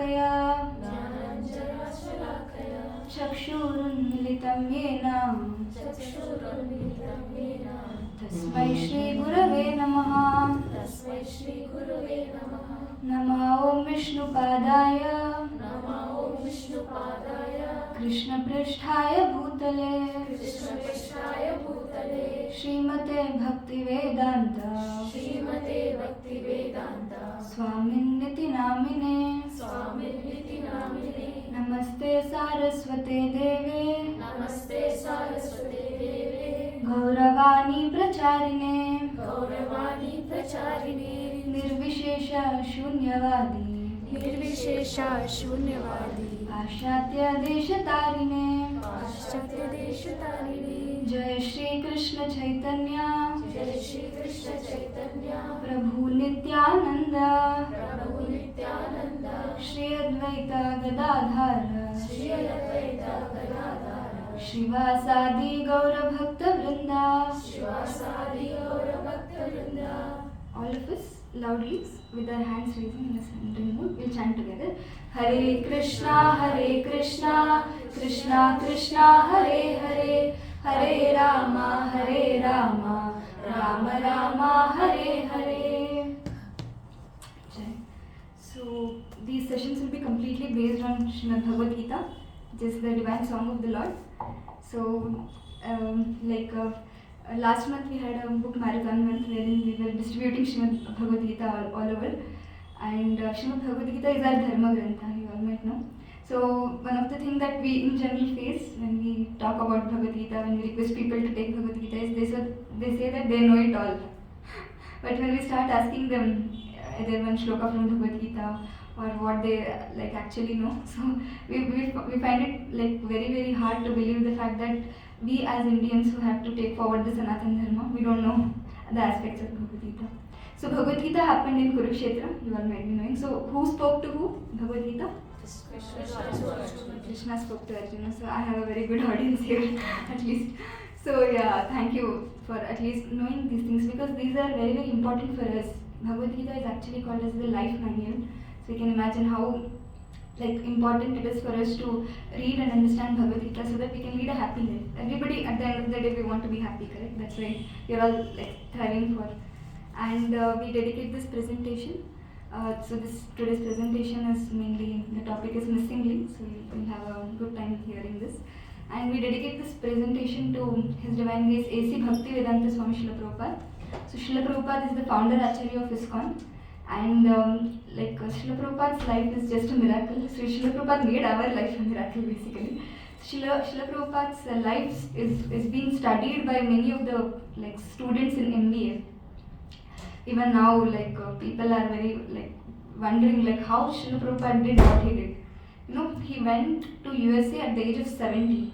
ज्ञानञ्जनशलाकया चक्षुरुन्मिलितं येन तस्मै श्रीगुरवे नमः। नमः ॐ विष्णुपादाय कृष्णपृष्ठाय भूतले श्रीमते भक्तिवेदान्त स्वामिन्निति नामिने नमस्ते सारस्वते देवे गौरवाणी प्रचारिणे निर्विशेष शून्यवादी पाश्चात्य देशतारिणे जय श्री कृष्ण चैतन्य प्रभु नित्यानंद श्री अद्वैत गदाधर श्रीवासादि गौर भक्त वृंदा। All of us loudly with our hands raising in a surrendering mood will chant together. Hare Krishna Krishna Krishna Hare Hare Hare Rama Rama Rama Hare Hare. So these sessions will be completely based on Srimad Bhagavad Gita, which is the divine song of the Lord. So last month we had a book marathon month wherein we were distributing Srimad Bhagavad Gita all over, and Srimad Bhagavad Gita is our dharma grantha, you all might know. So one of the things that we in general face when we talk about Bhagavad Gita, when we request people to take Bhagavad Gita, is they say that they know it all. But when we start asking them either one shloka from Bhagavad Gita or what they actually know, so we find it very hard to believe the fact that we as Indians who have to take forward the Sanatana Dharma, we don't know the aspects of Bhagavad Gita. So Bhagavad Gita happened in Kurukshetra, you all might be knowing. So who spoke to who? Bhagavad Gita? Krishna spoke to Arjuna. So I have a very good audience here at least. So yeah, thank you for at least knowing these things, because these are very important for us. Bhagavad Gita is actually called as the life manual. So you can imagine how important it is for us to read and understand Bhagavad Gita so that we can lead a happy life. Everybody at the end of the day we want to be happy, correct? That's why we are all thriving for. And we dedicate this presentation. So today's presentation is mainly, the topic is missing link, so you'll have a good time hearing this. And we dedicate this presentation to His Divine Grace A.C. Bhaktivedanta Swami Srila Prabhupada. So Srila Prabhupada is the founder Acharya of ISKCON. And Srila Prabhupada's life is just a miracle. So Srila Prabhupada made our life a miracle basically. Srila Prabhupada's life is being studied by many of the students in MBA. Even now people are very wondering how Srila Prabhupada did what he did. You know, he went to USA at the age of 70,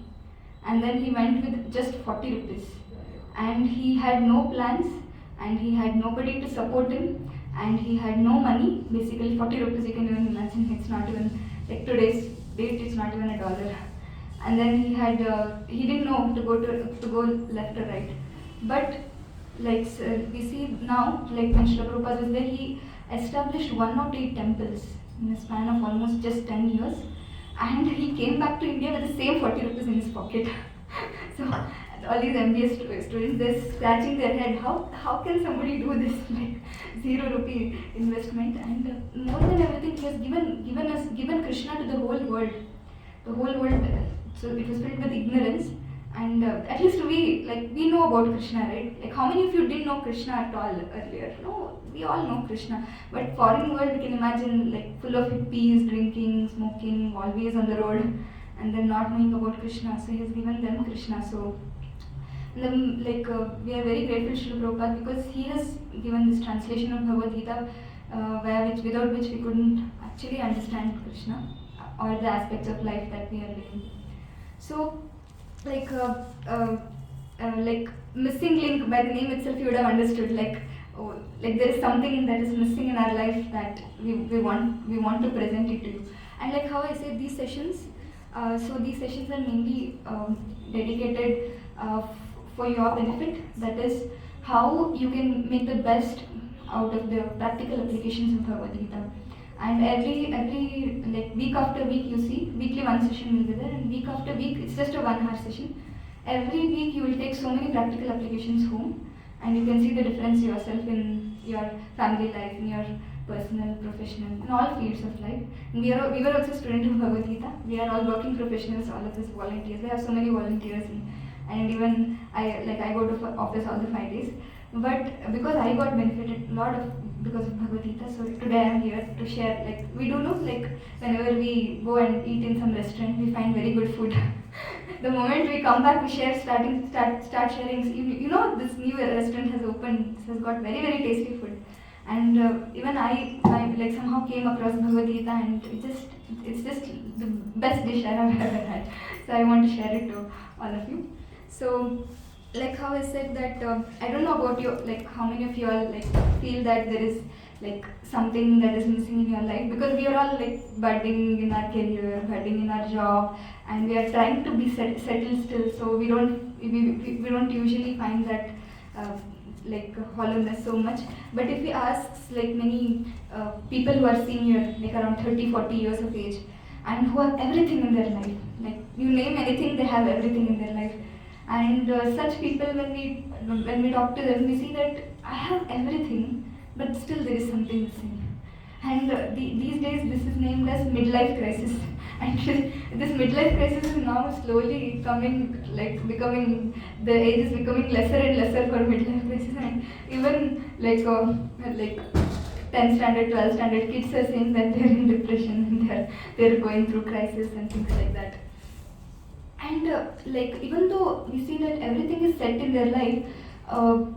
and then he went with just 40 rupees. And he had no plans, and he had nobody to support him, and he had no money. Basically 40 rupees, you can even imagine, it's not even today's date, it's not even $1. And then he didn't know to go left or right. But we see now, when Srila Prabhupada was there, he established 108 temples in a span of almost just 10 years, and he came back to India with the same 40 rupees in his pocket. So all these MBA students, they're scratching their head, how can somebody do this, 0 rupee investment? And more than everything, he has given Krishna to the whole world. The whole world, so it was filled with ignorance. And at least we know about Krishna, right? How many of you didn't know Krishna at all earlier? No, we all know Krishna. But foreign world, we can imagine full of hippies, drinking, smoking, always on the road, and then not knowing about Krishna. So he has given them Krishna. So we are very grateful to Srila Prabhupada, because he has given this translation of Bhagavad Gita, without which we couldn't actually understand Krishna or the aspects of life that we are living. So missing link, by the name itself you would have understood, there is something that is missing in our life that we want to present it to you. And how I said, these sessions, so these sessions are mainly dedicated for your benefit. That is how you can make the best out of the practical applications of Bhagavad Gita. And every like week after week you see, weekly one session will be there, and week after week it's just a 1 hour session. Every week you will take so many practical applications home, and you can see the difference yourself in your family life, in your personal, professional, in all fields of life. And we were also students of Bhagavad Gita. We are all working professionals, all of us volunteers. We have so many volunteers, and even I go to office all the 5 days. But because I got benefited a lot of because of Bhagavad Gita, so today I am here to share. Like we do know, like whenever we go and eat in some restaurant, we find very good food. The moment we come back, we start sharing. You know, this new restaurant has opened. It has got very tasty food, and even I like somehow came across Bhagavad Gita, and it's just the best dish I have ever had. So I want to share it to all of you. So, like how I said that I don't know about you, like how many of you all like feel that there is like something that is missing in your life, because we are all like budding in our career, budding in our job, and we are trying to be settled still. So we don't usually find that like hollowness so much. But if we ask like many people who are senior, like around 30-40 years of age, and who have everything in their life, like you name anything, they have everything in their life. And such people, when we talk to them, we see that I have everything, but still there is something missing. And these days, this is named as midlife crisis. And this midlife crisis is now slowly becoming, the age is becoming lesser and lesser for midlife crisis. And even like 10th standard, 12th standard kids are saying that they're in depression and they're going through crisis and things like that. And like even though we see that everything is set in their life,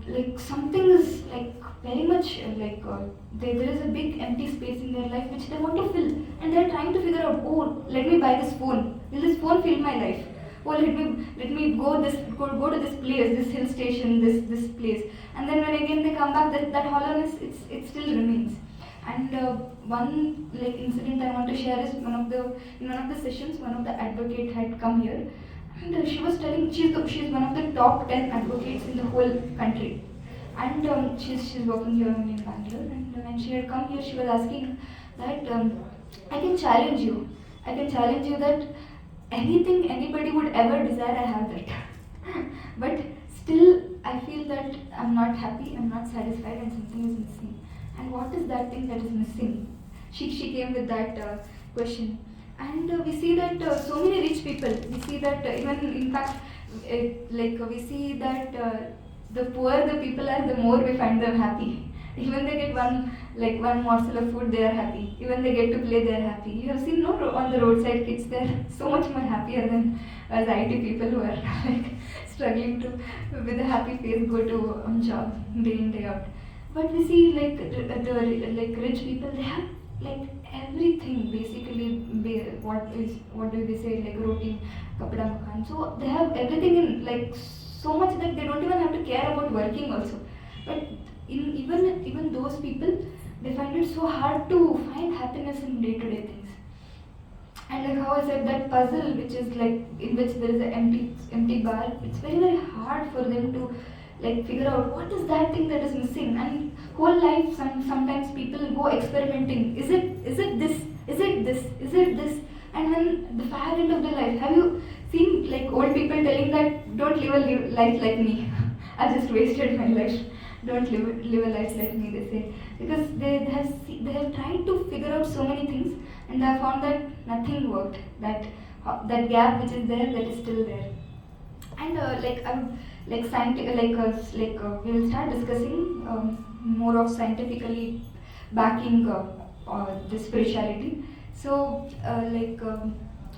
like something is like very much there is a big empty space in their life which they want to fill, and they are trying to figure out, oh, let me buy this phone. Will this phone fill my life? Oh, let me go to this place, this hill station, this place. And then when again they come back, that hollowness it still remains. And one like incident I want to share is in one of the sessions, one of the advocate had come here, and she was telling she's one of the top 10 advocates in the whole country, and she's working here in Bangalore. And when she had come here, she was asking that I can challenge you that anything anybody would ever desire, I have that. But still I feel that I'm not happy, I'm not satisfied, and something is missing. And what is that thing that is missing? She came with that question. And we see that so many rich people, we see that even in fact, we see that the poorer the people are, the more we find them happy. Even they get one morsel of food, they are happy. Even they get to play, they are happy. You have seen on the roadside kids, they are so much more happier than us IT people who are like struggling to, with a happy face, go to job day in day out. But we see like the rich people, they have like everything basically. What do they say, like roti, kapda, makan. So they have everything in like so much that they don't even have to care about working also. But even those people, they find it so hard to find happiness in day-to-day things. And like how I said, that puzzle which is like in which there is an empty bar, it's very hard for them to like figure out what is that thing that is missing. And whole life sometimes people go experimenting. Is it this? And then the fag end of the life. Have you seen like old people telling that don't live a life like me? I just wasted my life. Don't live a life like me, they say, because they have tried to figure out so many things, and they have found that nothing worked. That gap which is there, that is still there. And we will start discussing more of scientifically backing this spirituality. So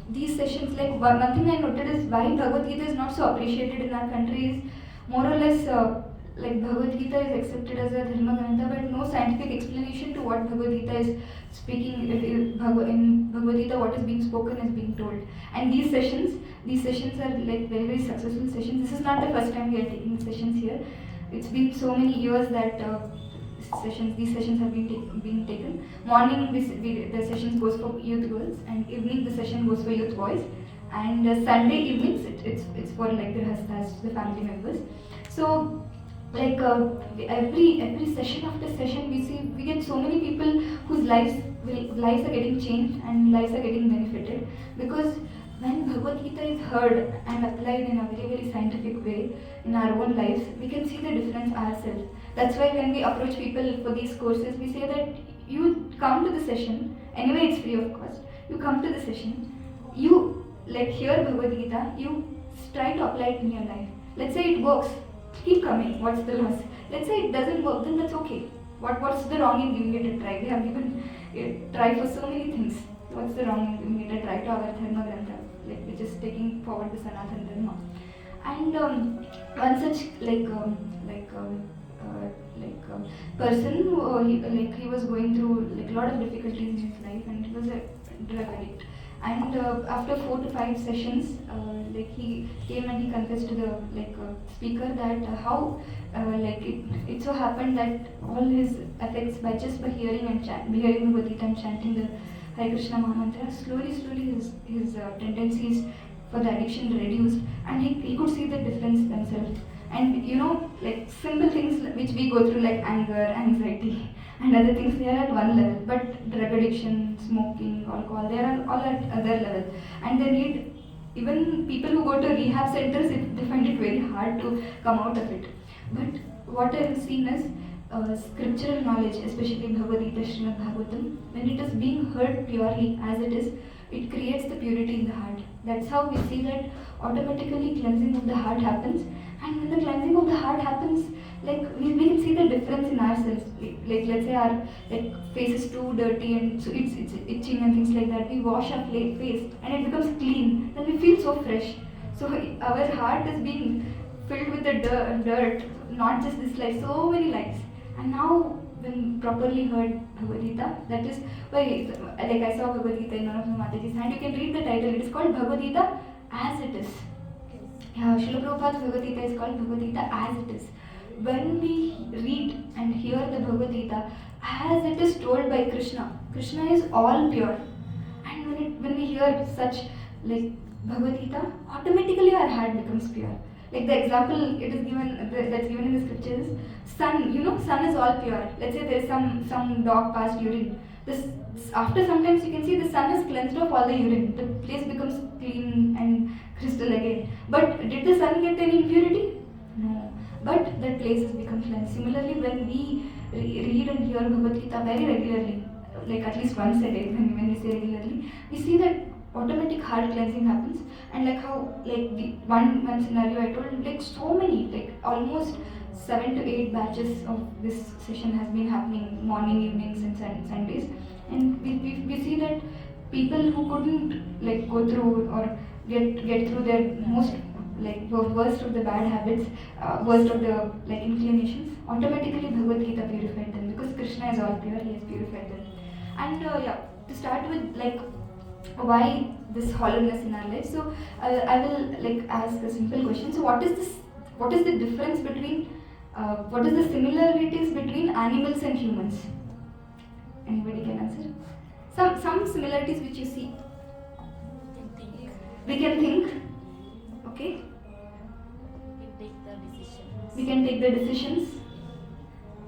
these sessions, like one thing I noted is why Bhagavad Gita is not so appreciated in our country is more or less like Bhagavad Gita is accepted as a dharma granth, but no scientific explanation to what Bhagavad Gita is speaking. In Bhagavad Gita, what is being spoken is being told. And these sessions are like very successful sessions. This is not the first time we are taking sessions here. It's been so many years that these sessions have been being taken. Morning, the sessions goes for youth girls, and evening the session goes for youth boys. And Sunday evenings, it's for like the grihasthas, the family members. So every session after session, we get so many people whose lives lives are getting changed and lives are getting benefited, because when Bhagavad Gita is heard and applied in a very very scientific way in our own lives, we can see the difference ourselves. That's why when we approach people for these courses, we say that you come to the session, anyway it's free of cost, you come to the session, you like hear Bhagavad Gita, you try to apply it in your life. Let's say it works, keep coming, what's the loss? Let's say it doesn't work, then that's okay. What's the wrong in giving it a try? We have given it try for so many things. What's the wrong in giving it a try to our Dharma Grantha, like which is taking forward the Sanatana Dharma. And one such person who he was going through like a lot of difficulties in his life, and he was a drug addict. And after 4 to 5 sessions, he came and he confessed to the speaker that how it so happened that all his effects by hearing hearing Bhagavad Gita and chanting the Hare Krishna Mahamantra, slowly his tendencies for the addiction reduced, and he could see the difference themselves. And like simple things which we go through like anger, anxiety and other things, they are at one level, but drug addiction, smoking, alcohol, they are all at other level, and they need, even people who go to rehab centers, they find it very hard to come out of it. But what I have seen is scriptural knowledge, especially Bhagavad Gita, Srimad Bhagavatam, when it is being heard purely as it is, it creates the purity in the heart. That's how we see that automatically cleansing of the heart happens. And when the cleansing of the heart happens, like we can see the difference in ourselves. Like let's say our face is too dirty and so it's itching and things like that. We wash our face and it becomes clean. Then we feel so fresh. So our heart is being filled with the dirt, not just this life, so many lives. And now when properly heard Bhagavad Gita, that is why I saw Bhagavad Gita in one of my Mataji's hand. You can read the title. It is called Bhagavad Gita as it is. Srila Prabhupada's Bhagavad Gita is called Bhagavad Gita as it is. When we read and hear the Bhagavad Gita as it is told by Krishna, Krishna is all pure. And when we hear such Bhagavad Gita, automatically our heart becomes pure. Like the example it is given that's given in the scriptures, sun. Sun is all pure. Let's say there is some dog passed urine. After sometimes you can see the sun has cleansed off all the urine. The place becomes clean and crystal again. But did the sun get any impurity? No. But that place has become cleansed. Similarly, when we read and hear Bhagavad Gita very regularly, like at least once a day, when we say regularly, we see that automatic heart cleansing happens. And like how the one scenario I told, so many, almost 7 to 8 batches of this session has been happening morning, evenings and Sundays. And we see that people who couldn't go through or get through their most worst of the bad habits, worst of the inclinations, automatically Bhagavad Gita purified them, because Krishna is all pure, he has purified them. And to start with why this hollowness in our life. So I will ask a simple question. So what is the difference between what is the similarities between animals and humans? Anybody can answer? Some similarities which you see. We can think. Okay. We can take the decisions.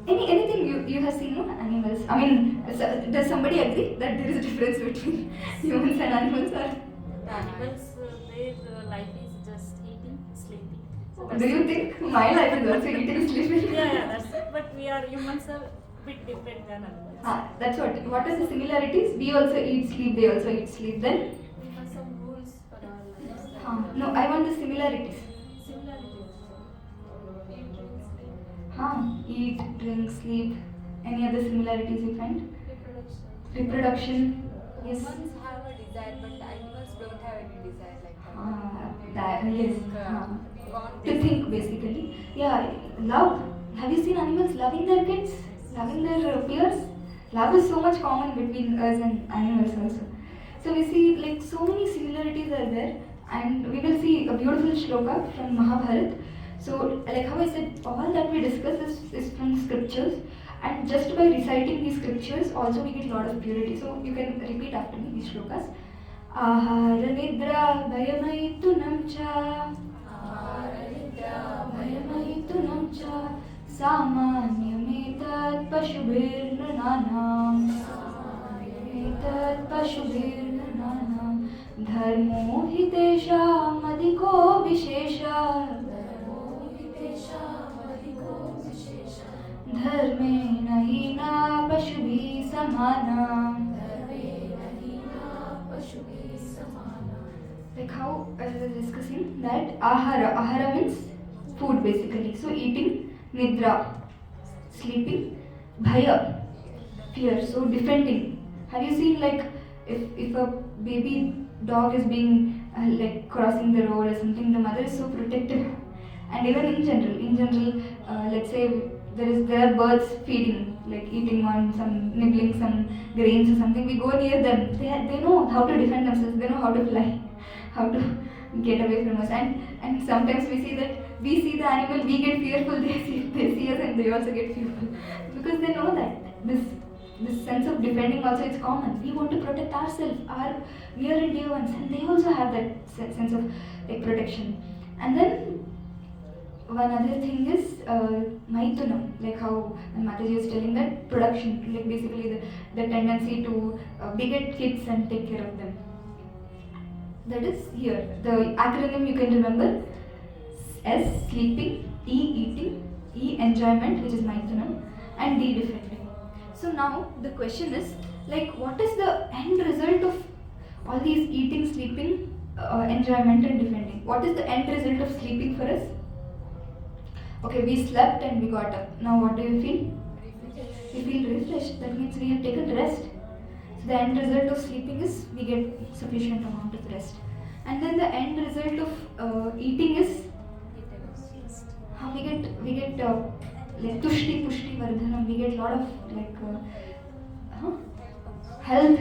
Anything you have seen, no? Animals. I mean, does somebody agree that there is a difference between humans and animals? Or? Animals, their life is just eating, sleeping. So do you think my life is also eating, sleeping? Yeah, that's it. But we are humans are a bit different than animals. That's what. What are the similarities? We also eat, sleep. They also eat, sleep. Then? We have some rules for our lives. No, I want the similarities. Eat, drink, sleep. Any other similarities you find? Reproduction. Yes. Humans have a desire, but animals don't have any desire Yes. We want To think basically. Yeah, love. Have you seen animals loving their kids? Loving their peers? Love is so much common between us and animals also. So we see so many similarities are there, and we will see a beautiful shloka from Mahabharata. So how I said, all that we discuss is from scriptures, and just by reciting these scriptures also we get a lot of purity. So you can repeat after me these shlokas. Ahara nidra bhayamaytunam cha samanyam etat pashubhir nanam एतत् पशुभिर्नाम धर्मो हि तेषाम् अधिको विशेषः धर्मेण हीना पशुभिः समाना. Like how I was discussing that ahara means food basically. So eating, nidra, sleeping, bhaya, fear, so defending. Have you seen like if a baby dog is being like crossing the road or something, the mother is so protective. And even in general, let's say there are birds feeding, like eating on some, nibbling some grains or something. We go near them. They know how to defend themselves. They know how to fly, how to get away from us. And sometimes we see the animal, we get fearful. They see us and they also get fearful because they know that this sense of defending also is common. We want to protect ourselves, our near and dear ones, and they also have that sense of like protection. And then one other thing is maitunam, like how Mataji was telling that production, like basically the tendency to beget kids and take care of them. That is here. The acronym you can remember: S sleeping, E eating, E enjoyment, which is maitunam, and D defending. So now the question is, like, what is the end result of all these eating, sleeping, enjoyment and defending? What is the end result of sleeping for us? Okay, we slept and we got up. Now what do you feel? We feel refreshed. That means we have taken rest. So the end result of sleeping is we get sufficient amount of rest. And then the end result of eating is we get like tushti pushti vardhanam. We get lot of like health.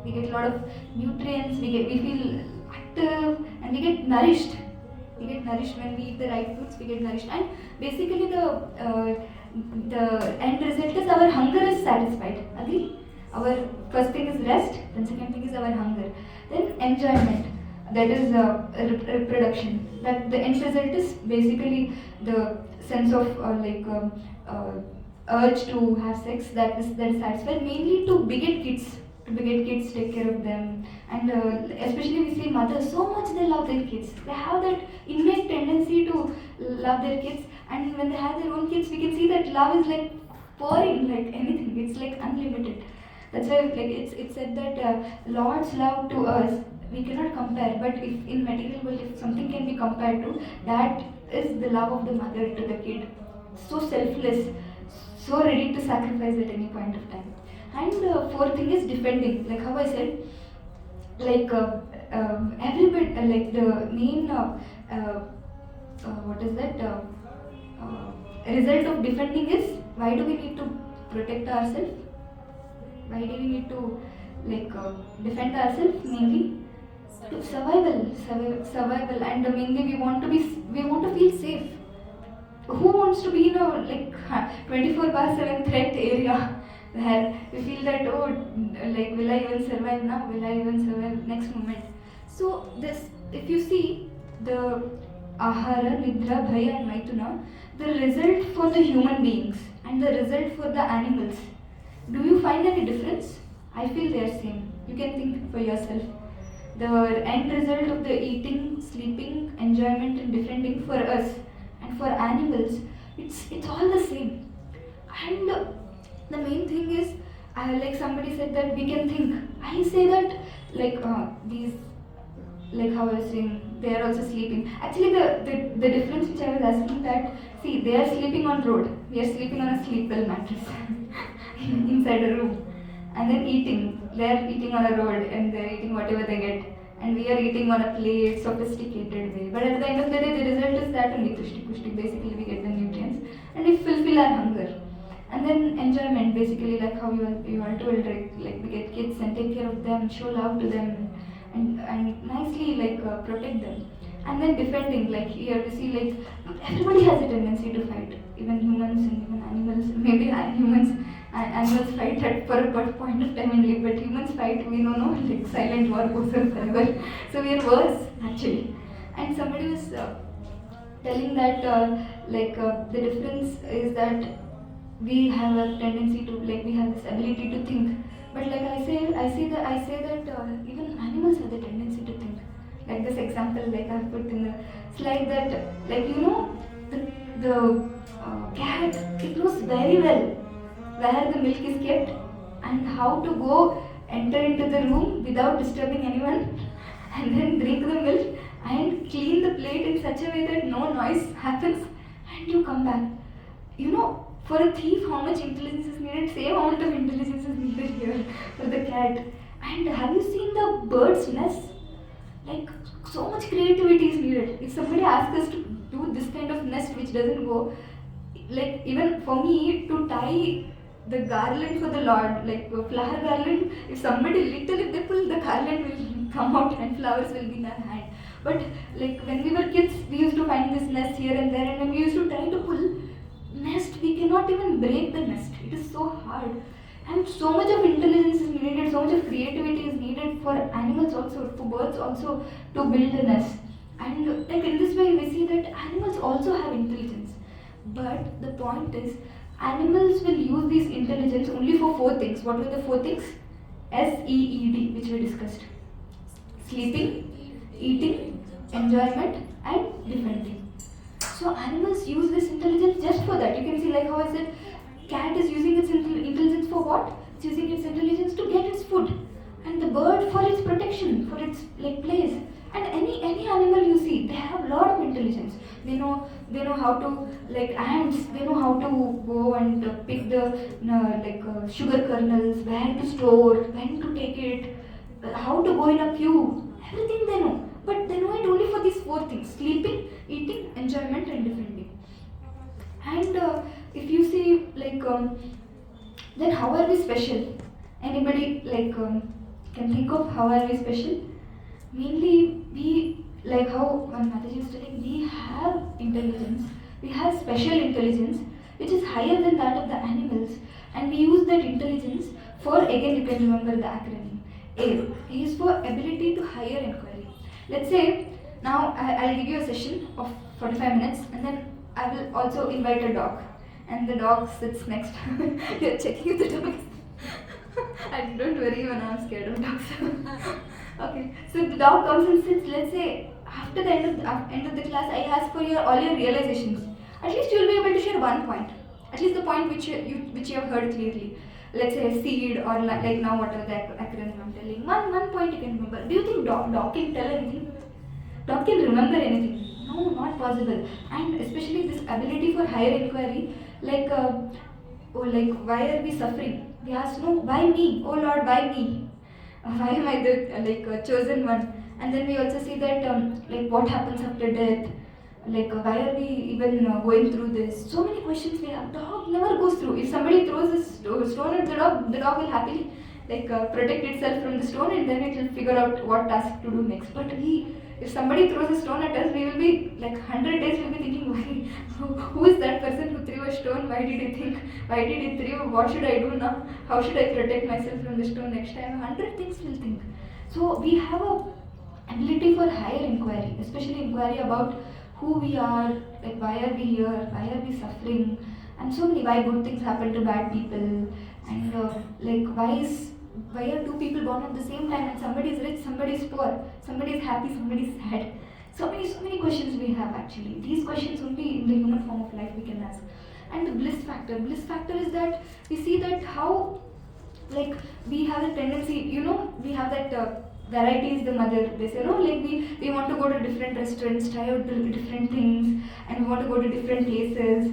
We get lot of nutrients. We feel active and we get nourished. We get nourished when we eat the right foods. We get nourished, and basically the end result is our hunger is satisfied. Agree? Our first thing is rest. Then second thing is our hunger. Then enjoyment. That is reproduction. That the end result is basically the sense of urge to have sex. That is satisfied mainly to beget kids. Take care of them, and especially we see mothers, so much they love their kids. They have that innate tendency to love their kids, and when they have their own kids, we can see that love is like pouring like anything. It's like unlimited. That's why like it's said that Lord's love to us we cannot compare. But if in material world, if something can be compared to, that is the love of the mother to the kid. So selfless, so ready to sacrifice at any point of time. And fourth thing is defending, like how I said, like every bit, like the main what is that result of defending is, why do we need to protect ourselves? Why do we need to like defend ourselves? Mainly to survival, and mainly we want to feel safe. Who wants to be in a like 24/7 threat area? Where we feel that, like, will I even survive now? Will I even survive next moment? So this, if you see the ahara, nidra, bhaya and maituna, the result for the human beings and the result for the animals, do you find any difference? I feel they are same. You can think for yourself. The end result of the eating, sleeping, enjoyment and defending for us and for animals, it's all the same. And the main thing is, like somebody said that we can think. I say that like these, like how I was saying, they are also sleeping. Actually, the difference which I was asking, that see, they are sleeping on road. We are sleeping on a sleep well mattress inside a room, and then eating. They are eating on a road and they are eating whatever they get, and we are eating on a plate, sophisticated way. But at the end of the day, the result is that only tushti pushti. Basically, we get the nutrients and we fulfill our hunger. And then enjoyment, basically like how you are told, like we get kids and take care of them, show love to them, and nicely like protect them. And then defending, like here we see like everybody has a tendency to fight, even humans and even animals. Maybe animals fight for a point of time only, but humans fight, we don't know, like silent war goes on forever. So we are worse actually. And somebody was telling that the difference is that we have a tendency to, like, we have this ability to think But like I say that even animals have the tendency to think. Like this example, like I put in the slide that, like the cat, it knows very well where the milk is kept and how to go enter into the room without disturbing anyone, and then drink the milk and clean the plate in such a way that no noise happens, and you come back. For a thief, how much intelligence is needed? Same amount of intelligence is needed here for the cat. And have you seen the bird's nest? Like, so much creativity is needed. If somebody asks us to do this kind of nest which doesn't go, like even for me to tie the garland for the Lord, like a flower garland, if somebody little, if they pull, the garland will come out and flowers will be in our hand. But like when we were kids, we used to find this nest here and there, and when we used to try to pull nest, we cannot even break the nest. It is so hard. And so much of intelligence is needed, so much of creativity is needed for animals also, for birds also, to build a nest. And like in this way we see that animals also have intelligence. But the point is, animals will use this intelligence only for 4 things. What were the 4 things? SEED, which we discussed. Sleeping, eating, enjoyment, and defending. So animals use this intelligence just for that. You can see like how I said, cat is using its intelligence for what? It's using its intelligence to get its food, and the bird for its protection, for its like place. And any animal you see, they have a lot of intelligence. They know how to, like ants. They know how to go and pick the sugar kernels, where to store, when to take it, how to go in a queue. Everything they know, but they know it only for these 4 things: sleeping, eating, enjoyment, and defending. And if you see, then how are we special? Anybody can think of how are we special? Mainly, we, like how Mataji was telling, we have intelligence. We have special intelligence, which is higher than that of the animals, and we use that intelligence for, again, you can remember the acronym. A is for ability to higher inquiry. Let's say now I'll give you a session of 45 minutes, and then I will also invite a dog, and the dog sits next. You're checking if the dog is. And don't worry when I'm scared of dogs. Okay, so the dog comes and sits. Let's say after the end of the class, I ask for all your realizations. At least you'll be able to share one point. At least the point which you have heard clearly. Let's say seed, or like now whatever the acronym I'm telling. One point you can remember. Do you think dog can tell anything? Dog can remember anything? No, not possible. And especially this ability for higher inquiry, why are we suffering? We ask, no, why me? Oh Lord, why me? Why am I the chosen one? And then we also see that what happens after death? Why are we even going through this? So many questions we have. Dog never goes through. If somebody throws a stone at the dog will happily protect itself from the stone, and then it will figure out what task to do next. But if somebody throws a stone at us, we will be 100 days we'll be thinking, why? Who is that person who threw a stone? Why did he think? Why did he throw? What should I do now? How should I protect myself from the stone next time? 100 things we'll think. So we have a ability for higher inquiry, especially inquiry about who we are, why are we here, why are we suffering, and so many, why good things happen to bad people, and why are 2 people born at the same time, and somebody is rich, somebody is poor, somebody is happy, somebody is sad. So many questions we have actually. These questions only in the human form of life we can ask. And the bliss factor. Bliss factor is that we see that how we have a tendency, we have that variety is the mother. They say, we want to go to different restaurants, try out different things, and we want to go to different places.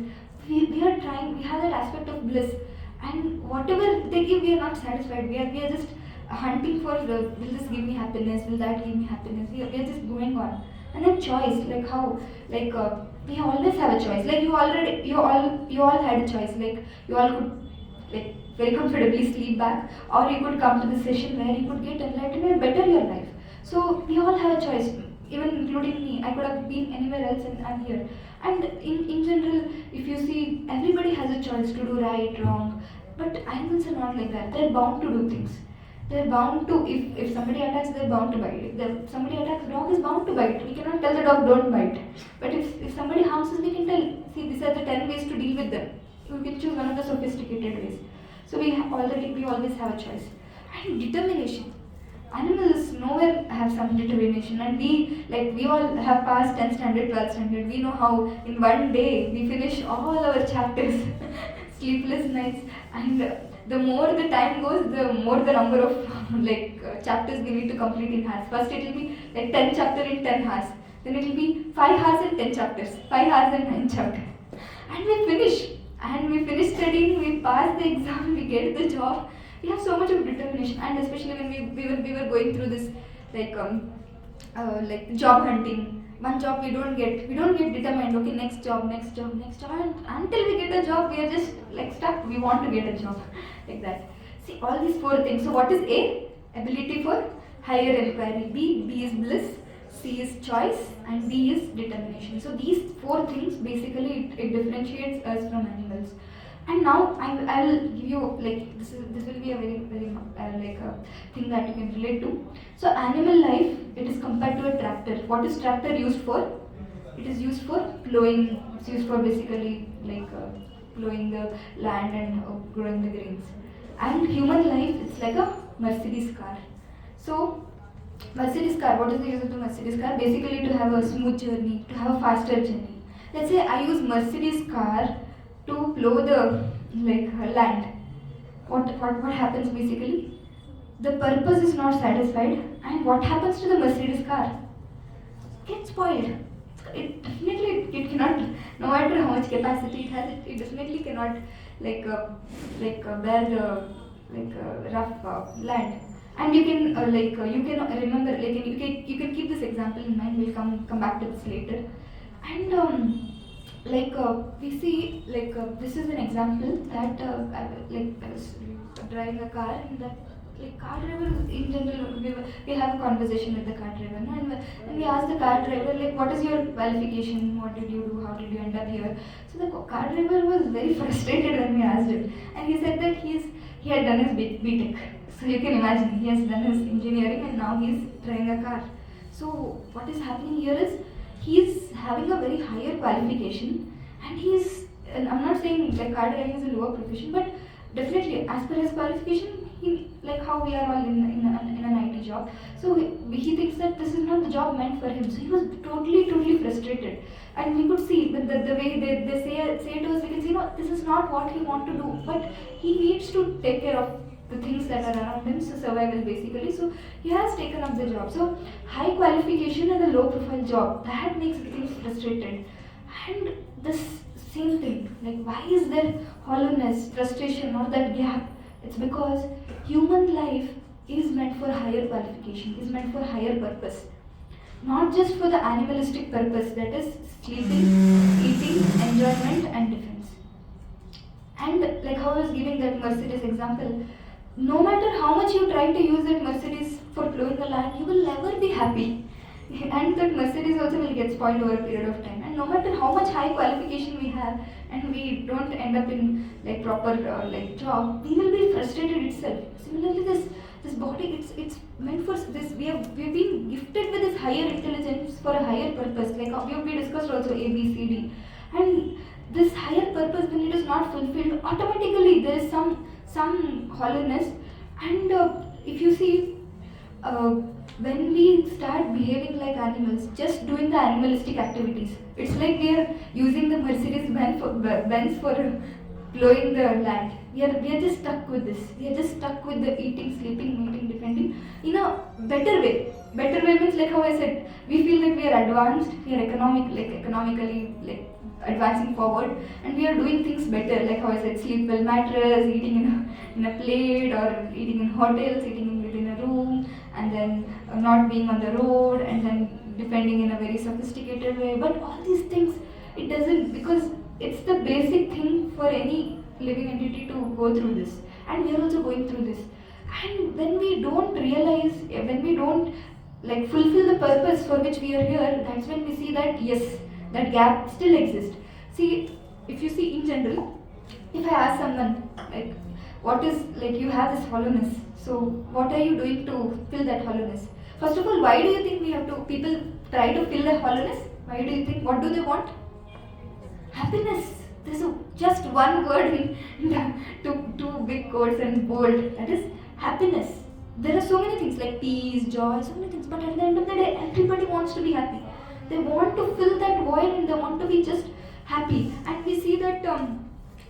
We are trying, we have that aspect of bliss. And whatever they give, we are not satisfied. We are just hunting for, will this give me happiness, will that give me happiness? We are just going on. And then choice, we always have a choice. You all had a choice. You all could very comfortably sleep back, or you could come to the session where you could get enlightened and better your life. So we all have a choice, even including me. I could have been anywhere else, and I'm here. And in general, if you see, everybody has a choice to do right, wrong. But animals are not like that. They're bound to do things. They're bound to, if somebody attacks, they're bound to bite. If somebody attacks, dog is bound to bite. We cannot tell the dog don't bite. But if somebody harms us, we can tell, see, these are the 10 ways to deal with them. We can choose one of the sophisticated ways. So we always have a choice. and determination. Animals nowhere have some determination, and we all have passed 10th standard, 12th standard. We know how in one day we finish all our chapters, sleepless nights, and the more the time goes, the more the number of chapters we need to complete in hours. First it will be like 10 chapter in 10 hours, then it will be 5 hours and 10 chapters, 5 hours and 9 chapters, and we finish studying, we pass the exam, we get the job. We have so much of determination, and especially when we were going through this job hunting. One job we don't get determined. Okay, next job, and until we get a job, we are just like stuck. We want to get a job like that. See all these 4 things. So what is A? Ability for higher inquiry. B is bliss. C is choice, and D is determination. So these 4 things basically it differentiates us from animals. And now I will give you this will be a very thing that you can relate to. So animal life, it is compared to a tractor. What is tractor used for? It is used for plowing. It's used for basically plowing the land and growing the grains. And human life, it's like a Mercedes car. So Mercedes car, what is the use of the Mercedes car? Basically to have a smooth journey, to have a faster journey. Let's say I use Mercedes car to plow the land. What happens basically? The purpose is not satisfied, and what happens to the Mercedes car? Gets spoiled. It definitely it cannot, no matter how much capacity it has, it definitely cannot bear the rough land. And you can remember, you can keep this example in mind. We'll come back to this later. And we see this is an example that I was driving a car, and that car driver in general, we have a conversation with the car driver, and we ask the car driver what is your qualification, what did you do, how did you end up here. So the car driver was very frustrated when we asked him, and he said that he had done his BTech. So you can imagine, he has done his engineering and now he is driving a car. So what is happening here is he is having a very higher qualification, and I'm not saying car driving is a lower profession, but definitely as per his qualification, he how we are all in an IT job. So he thinks that this is not the job meant for him. So he was totally frustrated, and we could see with the way they say to us, we can see this is not what he wants to do, but he needs to take care of the things that are around him, so survival basically. So he has taken up the job. So high qualification and a low profile job, that makes things frustrated. And this same thing, why is there hollowness, frustration, or that gap? It's because human life is meant for higher qualification, is meant for higher purpose. Not just for the animalistic purpose, that is sleeping, eating, enjoyment and defense. And how I was giving that Mercedes example, no matter how much you try to use that Mercedes for plowing the land, you will never be happy. And that Mercedes also will get spoiled over a period of time. And no matter how much high qualification we have, and we don't end up in proper job, we will be frustrated itself. Similarly, this body, it's meant for this. We've been gifted with this higher intelligence for a higher purpose. We discussed also A, B, C, D, and this higher purpose, when it is not fulfilled, automatically there is some hollowness. And if you see, when we start behaving like animals, just doing the animalistic activities, it's like we are using the Mercedes Benz for plowing the land. We are just stuck with this. We are just stuck with the eating, sleeping, mating, defending in a better way. Better way means how I said, we feel like we are advanced, we are economically advancing forward, and we are doing things better. How I said, sleep well mattress, eating in a plate, or eating in hotels, eating within a room, and then not being on the road, and then defending in a very sophisticated way. But all these things, it doesn't, because it's the basic thing for any living entity to go through this, and we are also going through this. And when we don't realize, when we don't fulfill the purpose for which we are here, that's when we see that yes, that gap still exists. See, if you see in general, if I ask someone what is you have this hollowness, so what are you doing to fill that hollowness? First of all, why do you think people try to fill the hollowness? Why do you think, what do they want? Happiness. There's just one word in two big quotes and bold, that is happiness. there are so many things like peace, joy, so many things. But at the end of the day, everybody wants to be happy. They want to fill that void and they want to be just happy. And we see that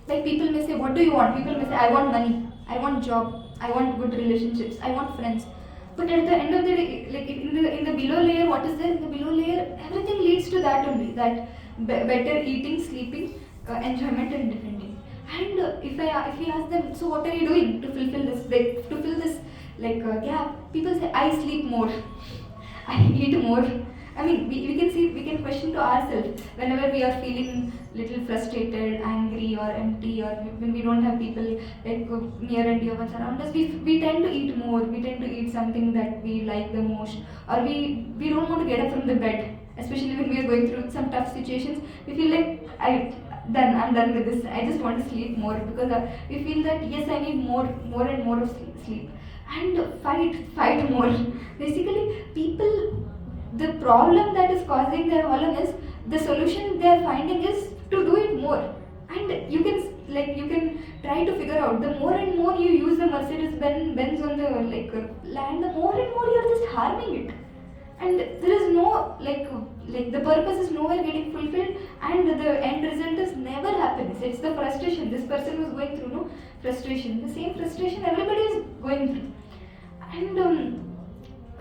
like people may say, what do you want? People may say, I want money, I want job, I want good relationships, I want friends. But at the end of the day, like in the below layer, what is there in the below layer? Everything leads to that only. That better eating, sleeping, enjoyment, and defending. And if we ask them, so what are you doing to fulfill this? To fill this gap? People say, I sleep more, I eat more. I mean, we can question to ourselves whenever we are feeling little frustrated, angry, or empty, or when we don't have people like near and dear ones around us. We tend to eat more. We tend to eat something that we like the most, or we don't want to get up from the bed. Especially when we are going through some tough situations, we feel like I'm done with this. I just want to sleep more because we feel that yes, I need more and more of sleep, and fight more. Basically, people, the problem that is causing their hollowness, the solution they are finding is to do it more. And you can try to figure out, the more and more you use the Mercedes Benz on the land, the more and more you are just harming it. And there is no the purpose is nowhere getting fulfilled, and the end result is never happiness. It's the frustration. This person was going through no frustration. The same frustration everybody is going through. And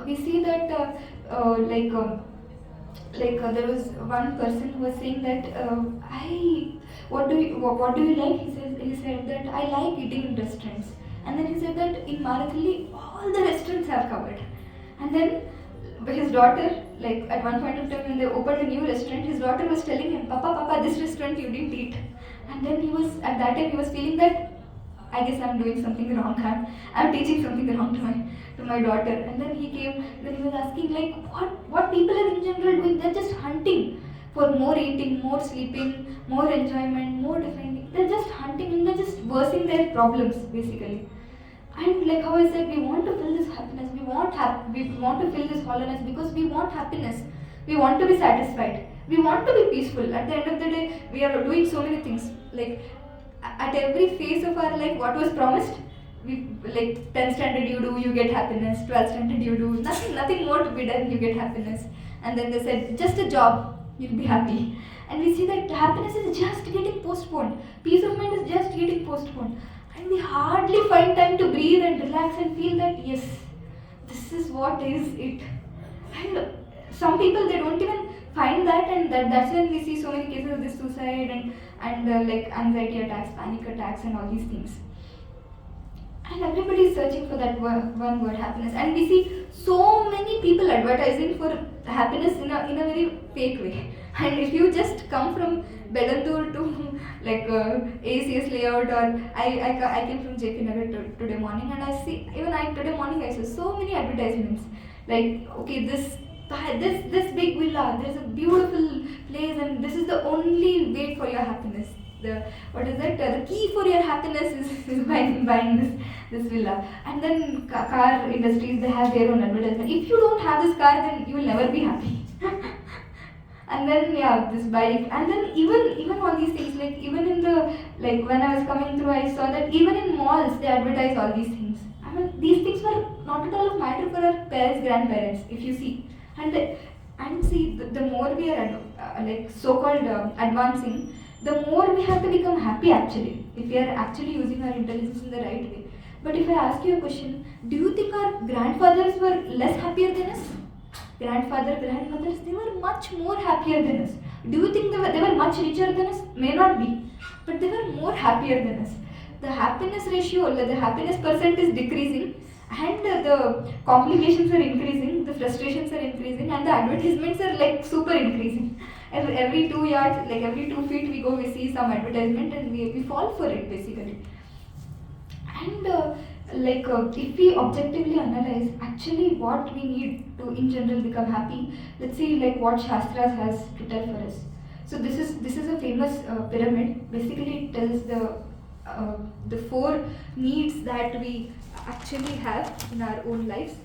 we see that there was one person who was saying that what do you like? He said that I like eating in restaurants, and then he said that in Marathali all the restaurants have covered, and then his daughter, like at one point of time when they opened a new restaurant, his daughter was telling him, Papa, this restaurant you didn't eat, and then at that time he was feeling that I guess I'm doing something wrong. I'm teaching something wrong to my daughter. And then he came. Then he was asking like, what people are in general doing? They're just hunting for more eating, more sleeping, more enjoyment, more defending. They're just hunting and they're just worsening their problems basically. And like how I said, we want to fill this happiness. We want to fill this hollowness because we want happiness. We want to be satisfied. We want to be peaceful. At the end of the day, we are doing so many things. Like at every phase of our life, what was promised? We 10th standard you get happiness, 12th standard you do nothing more to be done, you get happiness. And then they said, just a job, you'll be happy. And we see that happiness is just getting postponed. Peace of mind is just getting postponed. And we hardly find time to breathe and relax and feel that yes, this is what is it. And some people, they don't even find that, and that's when we see so many cases of this suicide and anxiety attacks, panic attacks, and all these things. And everybody is searching for that one word, happiness. And we see so many people advertising for happiness in a very fake way. And if you just come from Belandur to AECS layout, or I came from JP Nagar today morning, and I see, today morning I saw so many advertisements. Like, okay, this big villa, there's a beautiful place, and this is the only way for your happiness. The key for your happiness is buying this villa. And then car industries, they have their own advertisement. If you don't have this car, then you will never be happy. And then this bike, and then even all these things, like even in the when I was coming through, I saw that even in malls they advertise all these things. I mean, these things were not at all of matter for our parents, grandparents, if you see. And see, the more we are so-called advancing, the more we have to become happy actually, if we are actually using our intelligence in the right way. But if I ask you a question, do you think our grandfathers were less happier than us? Grandmothers, they were much more happier than us. Do you think they were much richer than us? May not be, but they were more happier than us. The happiness ratio, the happiness percent is decreasing, and the complications are increasing, the frustrations are increasing, and the advertisements are super increasing. Every 2 yards, every 2 feet we go, we see some advertisement, and we fall for it basically. And if we objectively analyze actually what we need to in general become happy, let's see what Shastras has to tell for us. So this is a famous pyramid. Basically, it tells the 4 needs that we actually have in our own lives.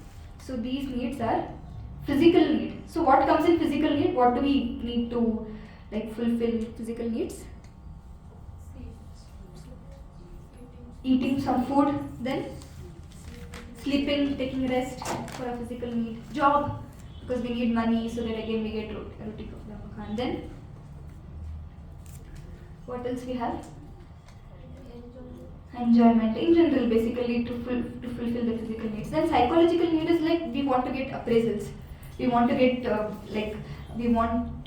So these needs are physical need. So what comes in physical need? What do we need to fulfill physical needs? Eating some food, then sleeping, taking rest for a physical need, job, because we need money so that again we get roti kafta. And then what else we have? Enjoyment in general, basically to fulfill the physical needs. Then psychological need is like we want to get appraisals, we want to get we want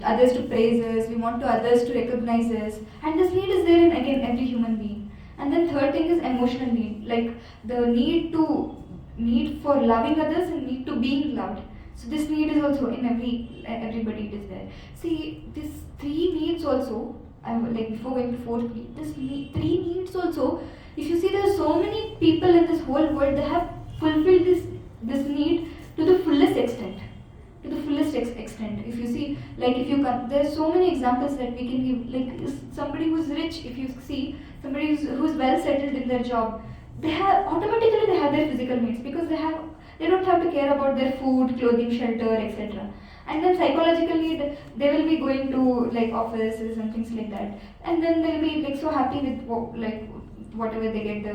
others to praise us, we want others to recognize us, and this need is there in again every human being. And then third thing is emotional need, like the need for loving others and need to being loved. So this need is also in everybody, it is there. See, these three needs also, like before going to fourth need, three needs also, if you see, there are so many people in this whole world, they have fulfilled this need to the fullest extent. To the fullest extent. If you see, like if you there are so many examples that we can give. Like somebody who's rich, if you see somebody who's well settled in their job, they have automatically they have their physical needs because they don't have to care about their food, clothing, shelter, etc. And then psychologically they will be going to like offices and things like that, and then they'll be like so happy with like whatever they get,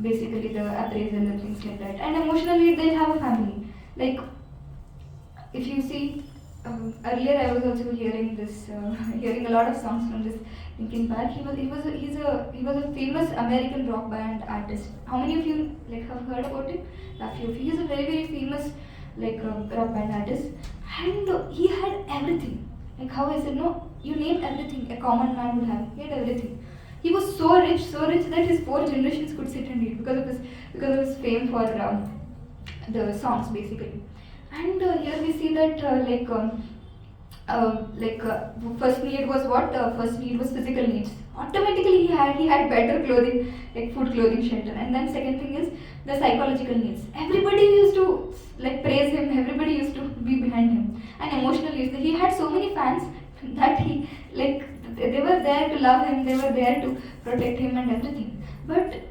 basically the appraisal and things like that. And emotionally they'll have a family. Like if you see, earlier I was also hearing hearing a lot of songs from this Linkin Park. He was a famous American rock band artist. How many of you like have heard about him? A few of you. He's a very famous like rock band artist, and he had everything. Like how I said, no, you name everything a common man would have. He had everything. He was so rich that his 4 generations could sit and eat because of his fame for the songs basically. And here we see that first need was what? First need was physical needs. Automatically he had better clothing, like food, clothing, shelter. And then second thing is the psychological needs. Everybody used to like praise him. Everybody used to be behind him. And emotional needs. He had so many fans that they were there to love him. They were there to protect him and everything. But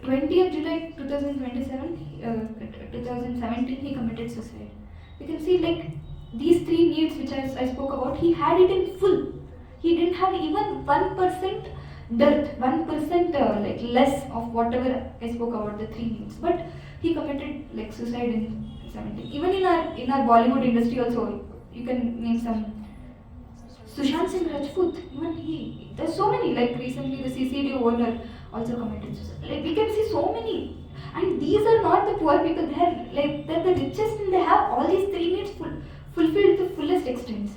20th July 2017, he committed suicide. You can see like these 3 needs which I spoke about, he had it in full. He didn't have even 1% dearth, 1% like less of whatever I spoke about the 3 needs. But he committed like suicide in 17. Even in our Bollywood industry also, you can name some. Sushant Singh Rajput, even he. There's so many. Like recently, the CCD owner also committed suicide. Like we can see so many, and these are not the poor people. They're the richest, and they have all these 3 needs fulfilled to fullest extent.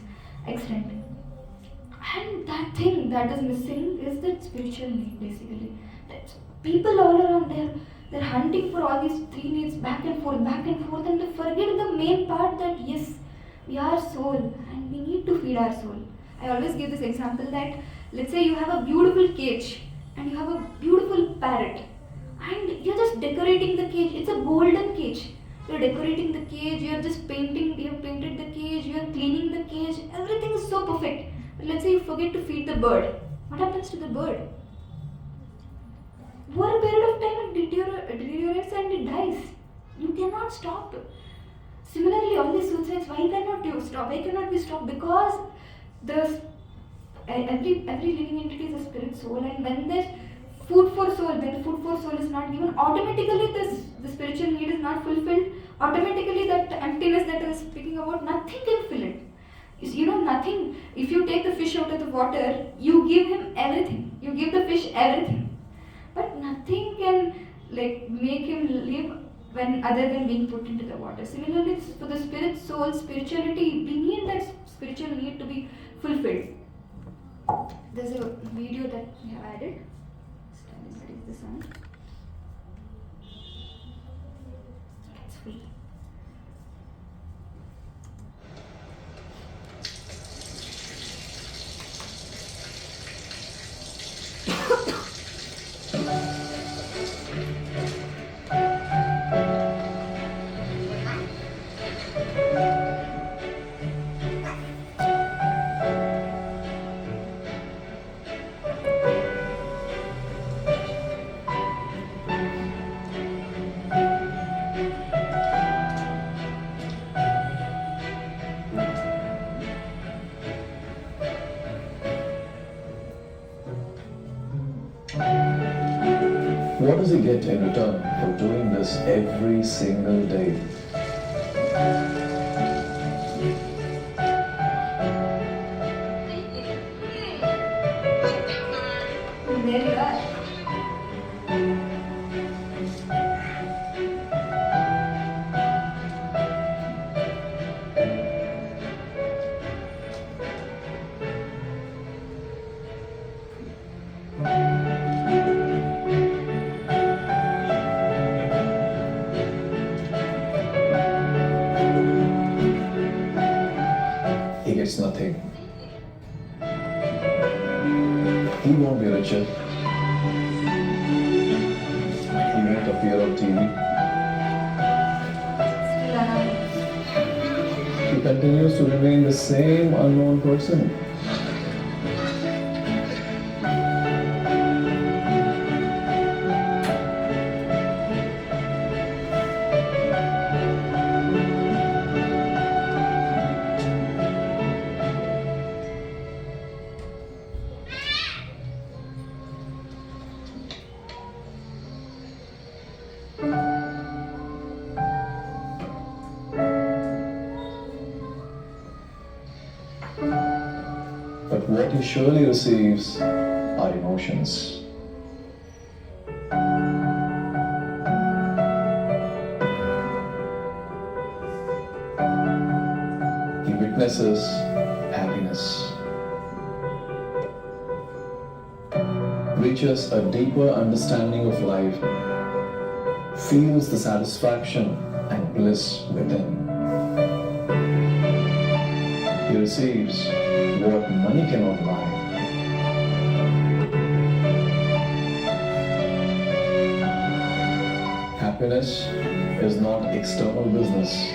And that thing that is missing is that spiritual need. Basically, that's people all around they're hunting for all these 3 needs back and forth, and they forget the main part that yes, we are soul, and we need to feed our soul. I always give this example that let's say you have a beautiful cage and you have a beautiful parrot and you're just decorating the cage. It's a golden cage. You're decorating the cage, you're just painted the cage, you're cleaning the cage, everything is so perfect. But let's say you forget to feed the bird. What happens to the bird? For a period of time it deteriorates and it dies. You cannot stop. Similarly, all these suicides, why cannot you stop? Why cannot we stop? Because every living entity is a spirit soul, and when there's food for soul, when the food for soul is not given, automatically the spiritual need is not fulfilled. Automatically that emptiness that I was speaking about, nothing can fill it. You know, nothing. If you take the fish out of the water, you give him everything. You give the fish everything, but nothing can like make him live when other than being put into the water. Similarly, for the spirit, soul, spirituality, we need that spiritual need to be fulfilled. There's a video that we have added. That is the sound. It's free. What does he get in return for doing this every single day? There you are. He gets nothing. He won't be richer. He won't appear on TV. Still anonymous. He continues to remain the same unknown person. But what he surely receives are emotions. He witnesses happiness, reaches a deeper understanding of life, feels the satisfaction and bliss within. He receives what money cannot buy. Happiness is not external business,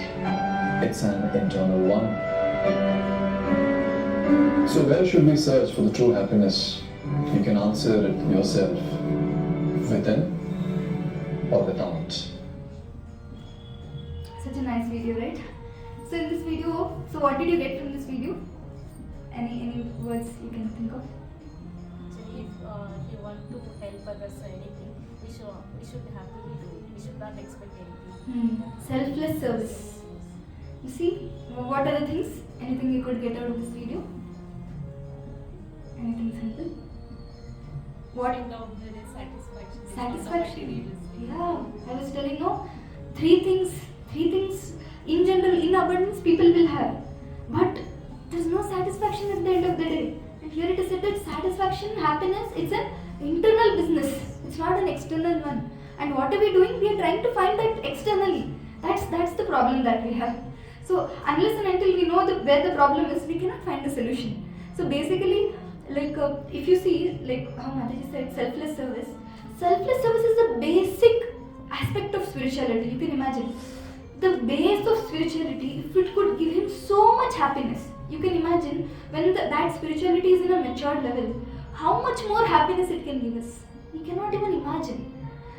it's an internal one. So where should we search for the true happiness? You can answer it yourself, within or without. Such a nice video, right? So in this video, so what did you get from this video? Any words you can think of? Actually, if you want to help others or anything, we should happily do it. We should not expect anything. Selfless service. You see, what are the things? Anything you could get out of this video? Anything simple? What? Find out there is satisfaction. It's not Satisfaction. materialistic. Yeah, I was telling no. Three things in general, in abundance, people will have. But there's no satisfaction at the end of the day. And here it is said that satisfaction, happiness, it's an internal business. It's not an external one. And what are we doing? We are trying to find that externally. That's the problem that we have. So unless and until we know where the problem is, we cannot find the solution. So basically, like if you see, like how Mataji said, selfless service. Selfless service is the basic aspect of spirituality. You can imagine. The base of spirituality, if it could give him so much happiness, you can imagine when that spirituality is in a matured level, how much more happiness it can give us. We cannot even imagine.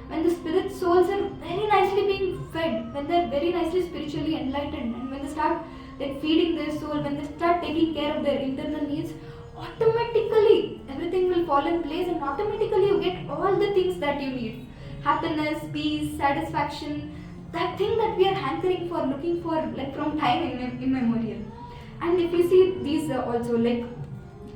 When the spirit souls are very nicely being fed, when they are very nicely spiritually enlightened, and when they start like feeding their soul, when they start taking care of their internal needs, automatically everything will fall in place, and automatically you get all the things that you need. Happiness, peace, satisfaction, that thing that we are hankering for, looking for, like from time immemorial. And if you see these also like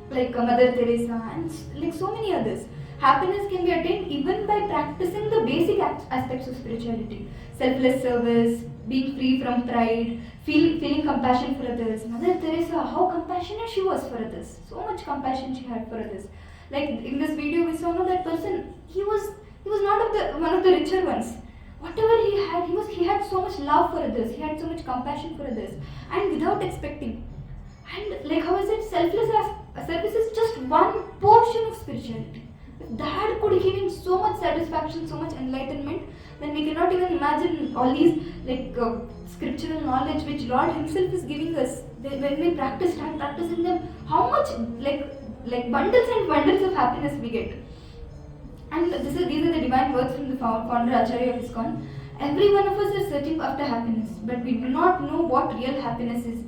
Mother Teresa and like so many others, happiness can be attained even by practicing the basic aspects of spirituality. Selfless service, being free from pride, feeling compassion for others. Mother Teresa, how compassionate she was for others. So much compassion she had for others. Like in this video we saw that person, he was not one of the richer ones. Whatever he had so much love for others, he had so much compassion for others, and without expecting. And like how is it, selfless service is just one portion of spirituality. If that could give him so much satisfaction, so much enlightenment, then we cannot even imagine all these like scriptural knowledge which Lord Himself is giving us. When we start practicing them, how much like bundles and bundles of happiness we get. And these are the divine words from the founder Acharya of ISKCON. Every one of us is searching after happiness, but we do not know what real happiness is.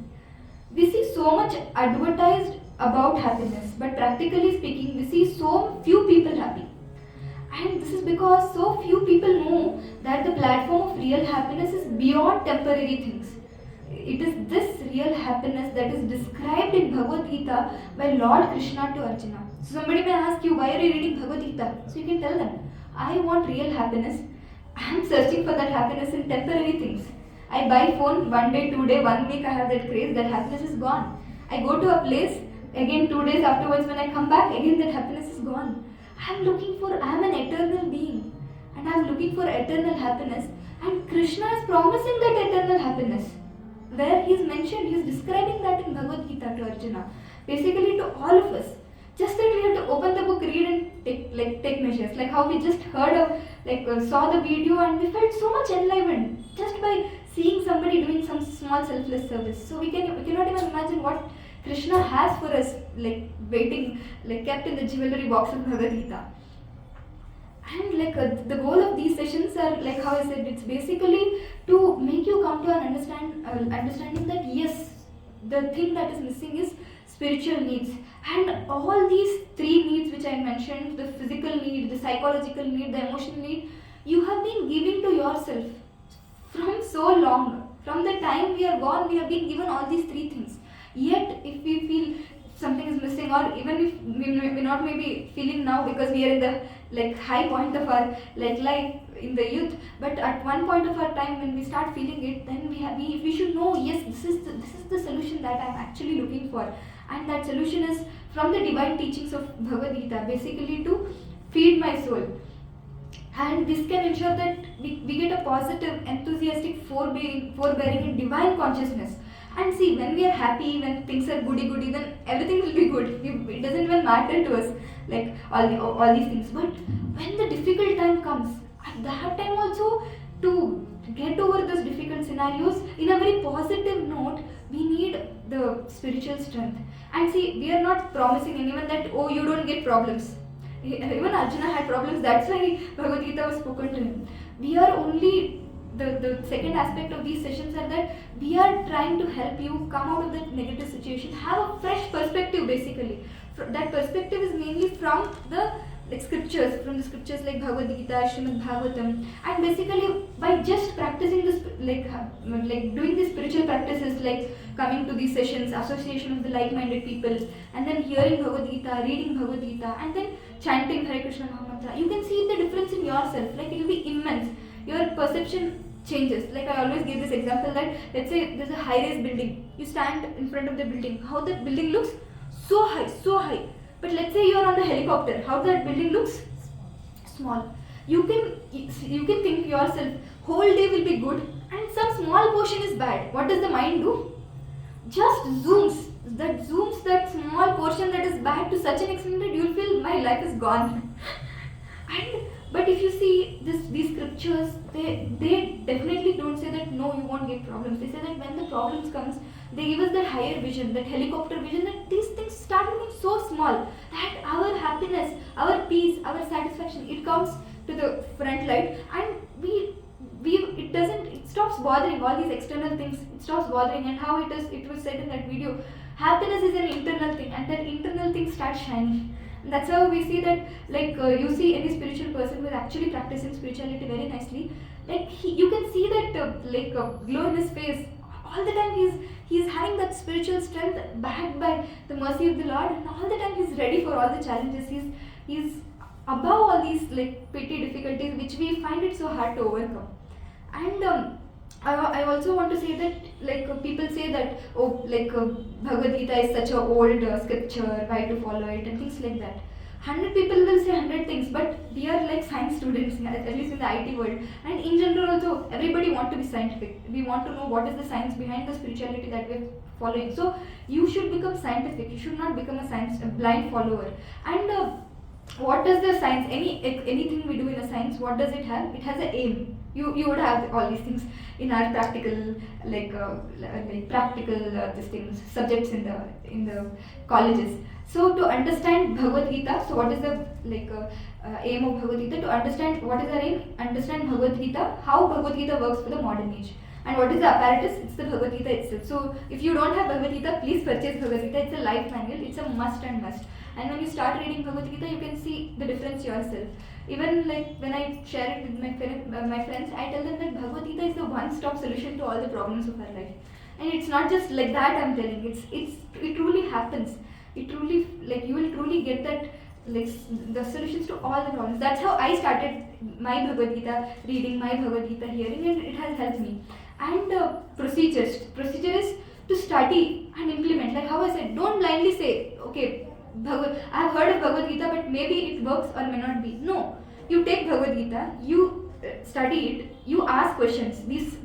We see so much advertised about happiness, but practically speaking, we see so few people happy. And this is because so few people know that the platform of real happiness is beyond temporary things. It is this real happiness that is described in Bhagavad Gita by Lord Krishna to Arjuna. So somebody may ask you, why are you reading Bhagavad Gita? So you can tell them, I want real happiness. I am searching for that happiness in temporary things. I buy phone, 1 day, 2 day, 1 week I have that craze, that happiness is gone. I go to a place, again 2 days afterwards when I come back, again that happiness is gone. I am an eternal being and I am looking for eternal happiness, and Krishna is promising that eternal happiness. Where he is mentioned, he is describing that in Bhagavad Gita to Arjuna. Basically to all of us. Just that we have to open the book, read and take measures. Like how we just saw the video and we felt so much enlivened just by seeing somebody doing some small selfless service. So we cannot even imagine what Krishna has for us, waiting, kept in the jewelry box of Bhagavad Gita. And the goal of these sessions are, like how I said, it's basically to make you come to an understanding that yes, the thing that is missing is spiritual needs. And all these three needs which I mentioned, the physical need, the psychological need, the emotional need, you have been giving to yourself from so long. From the time we are born, we have been given all these three things. Yet, if we feel something is missing, or even if we may not maybe feeling now because we are in the high point of our life in the youth, but at one point of our time when we start feeling it, then we should know, yes, this is the solution that I am actually looking for, and that solution is from the divine teachings of Bhagavad Gita, basically to feed my soul. And this can ensure that we get a positive, enthusiastic forbearing and divine consciousness. And see, when we are happy, when things are goody, then everything will be good. It doesn't even matter to us, all these things. But when the difficult time comes, at that time also, to get over those difficult scenarios in a very positive note, we need the spiritual strength. And see, we are not promising anyone that, oh, you don't get problems. Even Arjuna had problems, that's why Bhagavad Gita was spoken to him. We are only, the second aspect of these sessions are that we are trying to help you come out of that negative situation, have a fresh perspective basically. That perspective is mainly from the scriptures like Bhagavad Gita, Srimad Bhagavatam, and basically by just practicing this, doing these spiritual practices like coming to these sessions, association of the like-minded people, and then hearing Bhagavad Gita, reading Bhagavad Gita, and then chanting Hare Krishna Mahamantra, you can see the difference in yourself. It will be immense. Your perception changes. Like I always give this example that, let's say there's a high-rise building. You stand in front of the building. How the building looks? So high. But let's say you are on the helicopter. How that building looks? Small. You can think yourself, whole day will be good and some small portion is bad. What does the mind do? Just zooms that small portion that is bad to such an extent that you'll feel my life is gone. But if you see these scriptures, they definitely don't say that no, you won't get problems. They say that when the problems comes, they give us that higher vision, that helicopter vision, that these things start looking so small that our happiness, our peace, our satisfaction, it comes to the front light, and it stops bothering all these external things. It stops bothering, and how it was said in that video, happiness is an internal thing, and that internal thing starts shining. And that's how we see that, you see any spiritual person who is actually practicing spirituality very nicely, you can see that glow in his face. All the time he's having that spiritual strength backed by the mercy of the Lord, and all the time he's ready for all the challenges. He's above all these petty difficulties which we find it so hard to overcome. And I also want to say that people say that Bhagavad Gita is such a old scripture, why to follow it and things like that. 100 people will say 100 things, but we are like science students, at least in the IT world, and in general also everybody want to be scientific. We want to know what is the science behind the spirituality that we are following. So you should become scientific. You should not become a blind follower. And what does the science, anything we do in a science, what does it have? It has an aim. You would have all these things in our practical these things, subjects in the colleges. So to understand Bhagavad Gita, so what is the aim of Bhagavad Gita? To understand what is our aim, understand Bhagavad Gita, how Bhagavad Gita works for the modern age. And what is the apparatus? It's the Bhagavad Gita itself. So if you don't have Bhagavad Gita, please purchase Bhagavad Gita. It's a life manual. It's a must and must. And when you start reading Bhagavad Gita, you can see the difference yourself. Even like when I share it with my friends, I tell them that Bhagavad Gita is the one-stop solution to all the problems of our life. And it's not just like that I'm telling. It truly happens. It truly, like, you will truly get that, like, the solutions to all the problems. That's how I started my Bhagavad Gita reading, my Bhagavad Gita hearing, and it has helped me. And procedure is to study and implement. Like how I said, don't blindly say, okay, I have heard of Bhagavad Gita, but maybe it works or may not be. No, you take Bhagavad Gita, you study it, you ask questions. These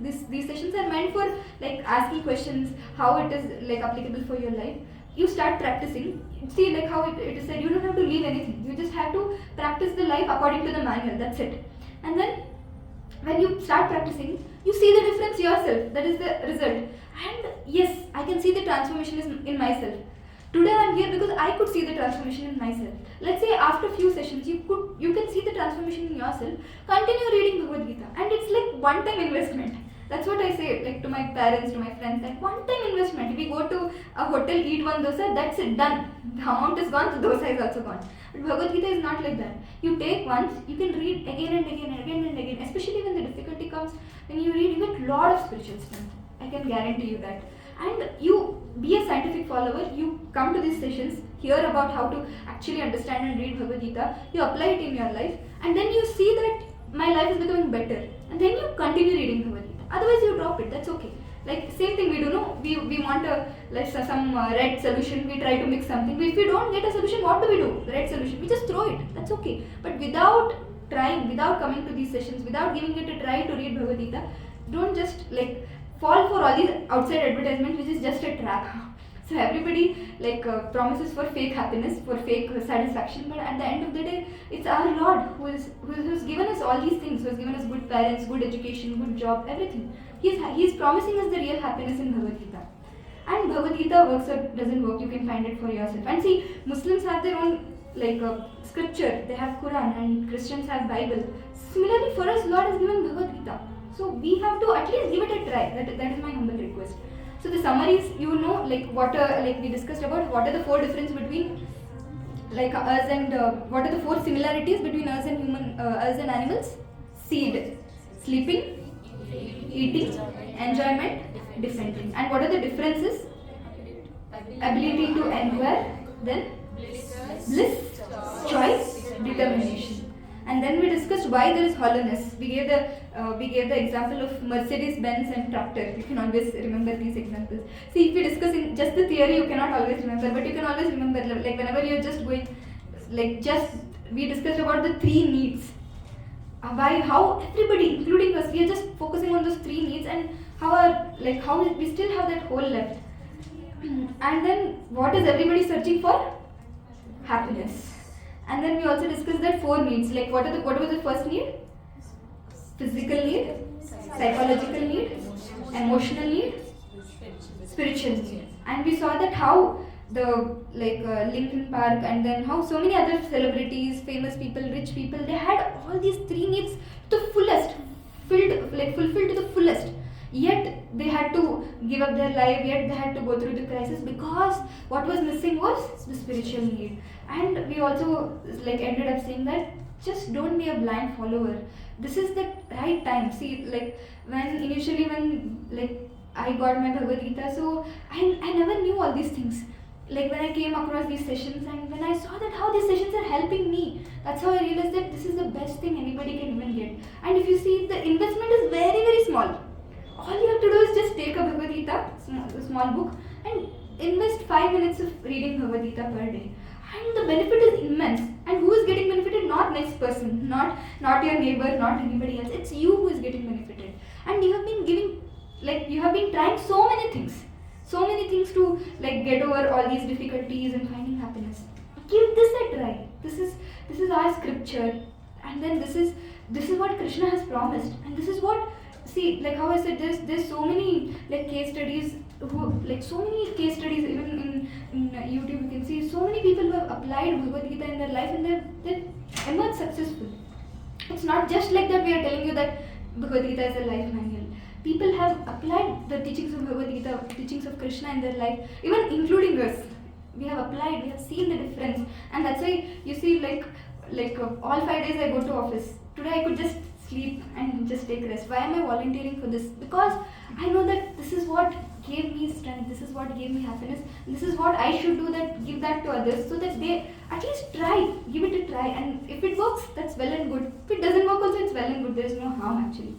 sessions are meant for like asking questions, how it is like applicable for your life. You start practicing. See, like how it is said, you don't have to leave anything. You just have to practice the life according to the manual. That's it. And then when you start practicing, you see the difference yourself. That is the result. And yes, I can see the transformation in myself. Today I am here because I could see the transformation in myself. Let's say after few sessions, you can see the transformation in yourself. Continue reading Bhagavad Gita, and it's like one-time investment. That's what I say, like to my parents, to my friends, that one-time investment. If we go to a hotel, eat one dosa, that's it, done. The amount is gone, the dosa is also gone. But Bhagavad Gita is not like that. You take once, you can read again and again and again and again. Especially when the difficulty comes, when you read, you get a lot of spiritual strength. I can guarantee you that. And you be a scientific follower, you come to these sessions, hear about how to actually understand and read Bhagavad Gita, you apply it in your life, and then you see that my life is becoming better. And then you continue reading Bhagavad Gita. Otherwise you drop it, that's okay. Like same thing we do, no? We want some red solution, we try to mix something. If we don't get a solution, what do we do? The red solution, we just throw it, that's okay. But without trying, without coming to these sessions, without giving it a try to read Bhagavad Gita, don't just like fall for all these outside advertisements, which is just a trap. So everybody promises for fake happiness, for fake satisfaction, but at the end of the day, it's our Lord who's given us all these things, who has given us good parents, good education, good job, everything. He's promising us the real happiness in Bhagavad Gita. And Bhagavad Gita works or doesn't work, you can find it for yourself. And see, Muslims have their own scripture, they have Quran, and Christians have Bible. Similarly, for us, Lord has given Bhagavad Gita. So we have to at least give it a try. That is my humble request. So the summaries, we discussed about what are the four differences between us and what are the four similarities between us and animals? Seed, sleeping, eating, enjoyment, defending. And what are the differences? Ability to enquire, then bliss, choice, determination. And then we discussed why there is hollowness. We gave the example of Mercedes-Benz and tractor. You can always remember these examples. See, if we discuss in just the theory, you cannot always remember, but you can always remember, like whenever you're just going, we discussed about the three needs. How everybody, including us, we are just focusing on those three needs, and how we still have that hole left. And then what is everybody searching for? Happiness. And then we also discussed that four needs. Like what was the first need? Physical need, psychological need, emotional need, spiritual need. And we saw that how the Linkin Park, and then how so many other celebrities, famous people, rich people, they had all these three needs to the fullest, fulfilled to the fullest. Yet they had to give up their life, yet they had to go through the crisis, because what was missing was the spiritual need. And we also ended up saying that just don't be a blind follower. This is the right time. See, when I got my Bhagavad Gita, so I never knew all these things. When I came across these sessions, and when I saw that how these sessions are helping me, that's how I realized that this is the best thing anybody can even get. And if you see, the investment is very, very small. All you have to do is just take a Bhagavad Gita, a small book, and invest 5 minutes of reading Bhagavad Gita per day. And the benefit is immense. And who is getting benefited? Not next person, not your neighbor, not anybody else. It's you who is getting benefited. And you have been trying so many things to get over all these difficulties and finding happiness. Give this a try. This is our scripture, and then this is what Krishna has promised, and this is what. See, how I said, there's so many case studies even in YouTube. You can see so many people who have applied Bhagavad Gita in their life, and they're emerged successful. It's not just like that we are telling you that Bhagavad Gita is a life manual. people have applied the teachings of Bhagavad Gita, teachings of Krishna in their life, even including us. We have applied, we have seen the difference, and that's why you see, all 5 days I go to office. Today I could just sleep and just take rest. Why am I volunteering for this? Because I know that this is what gave me strength, this is what gave me happiness, this is what I should do, that give that to others, so that they at least try, give it a try, and if it works, that's well and good. If it doesn't work also, it's well and good. There is no harm actually.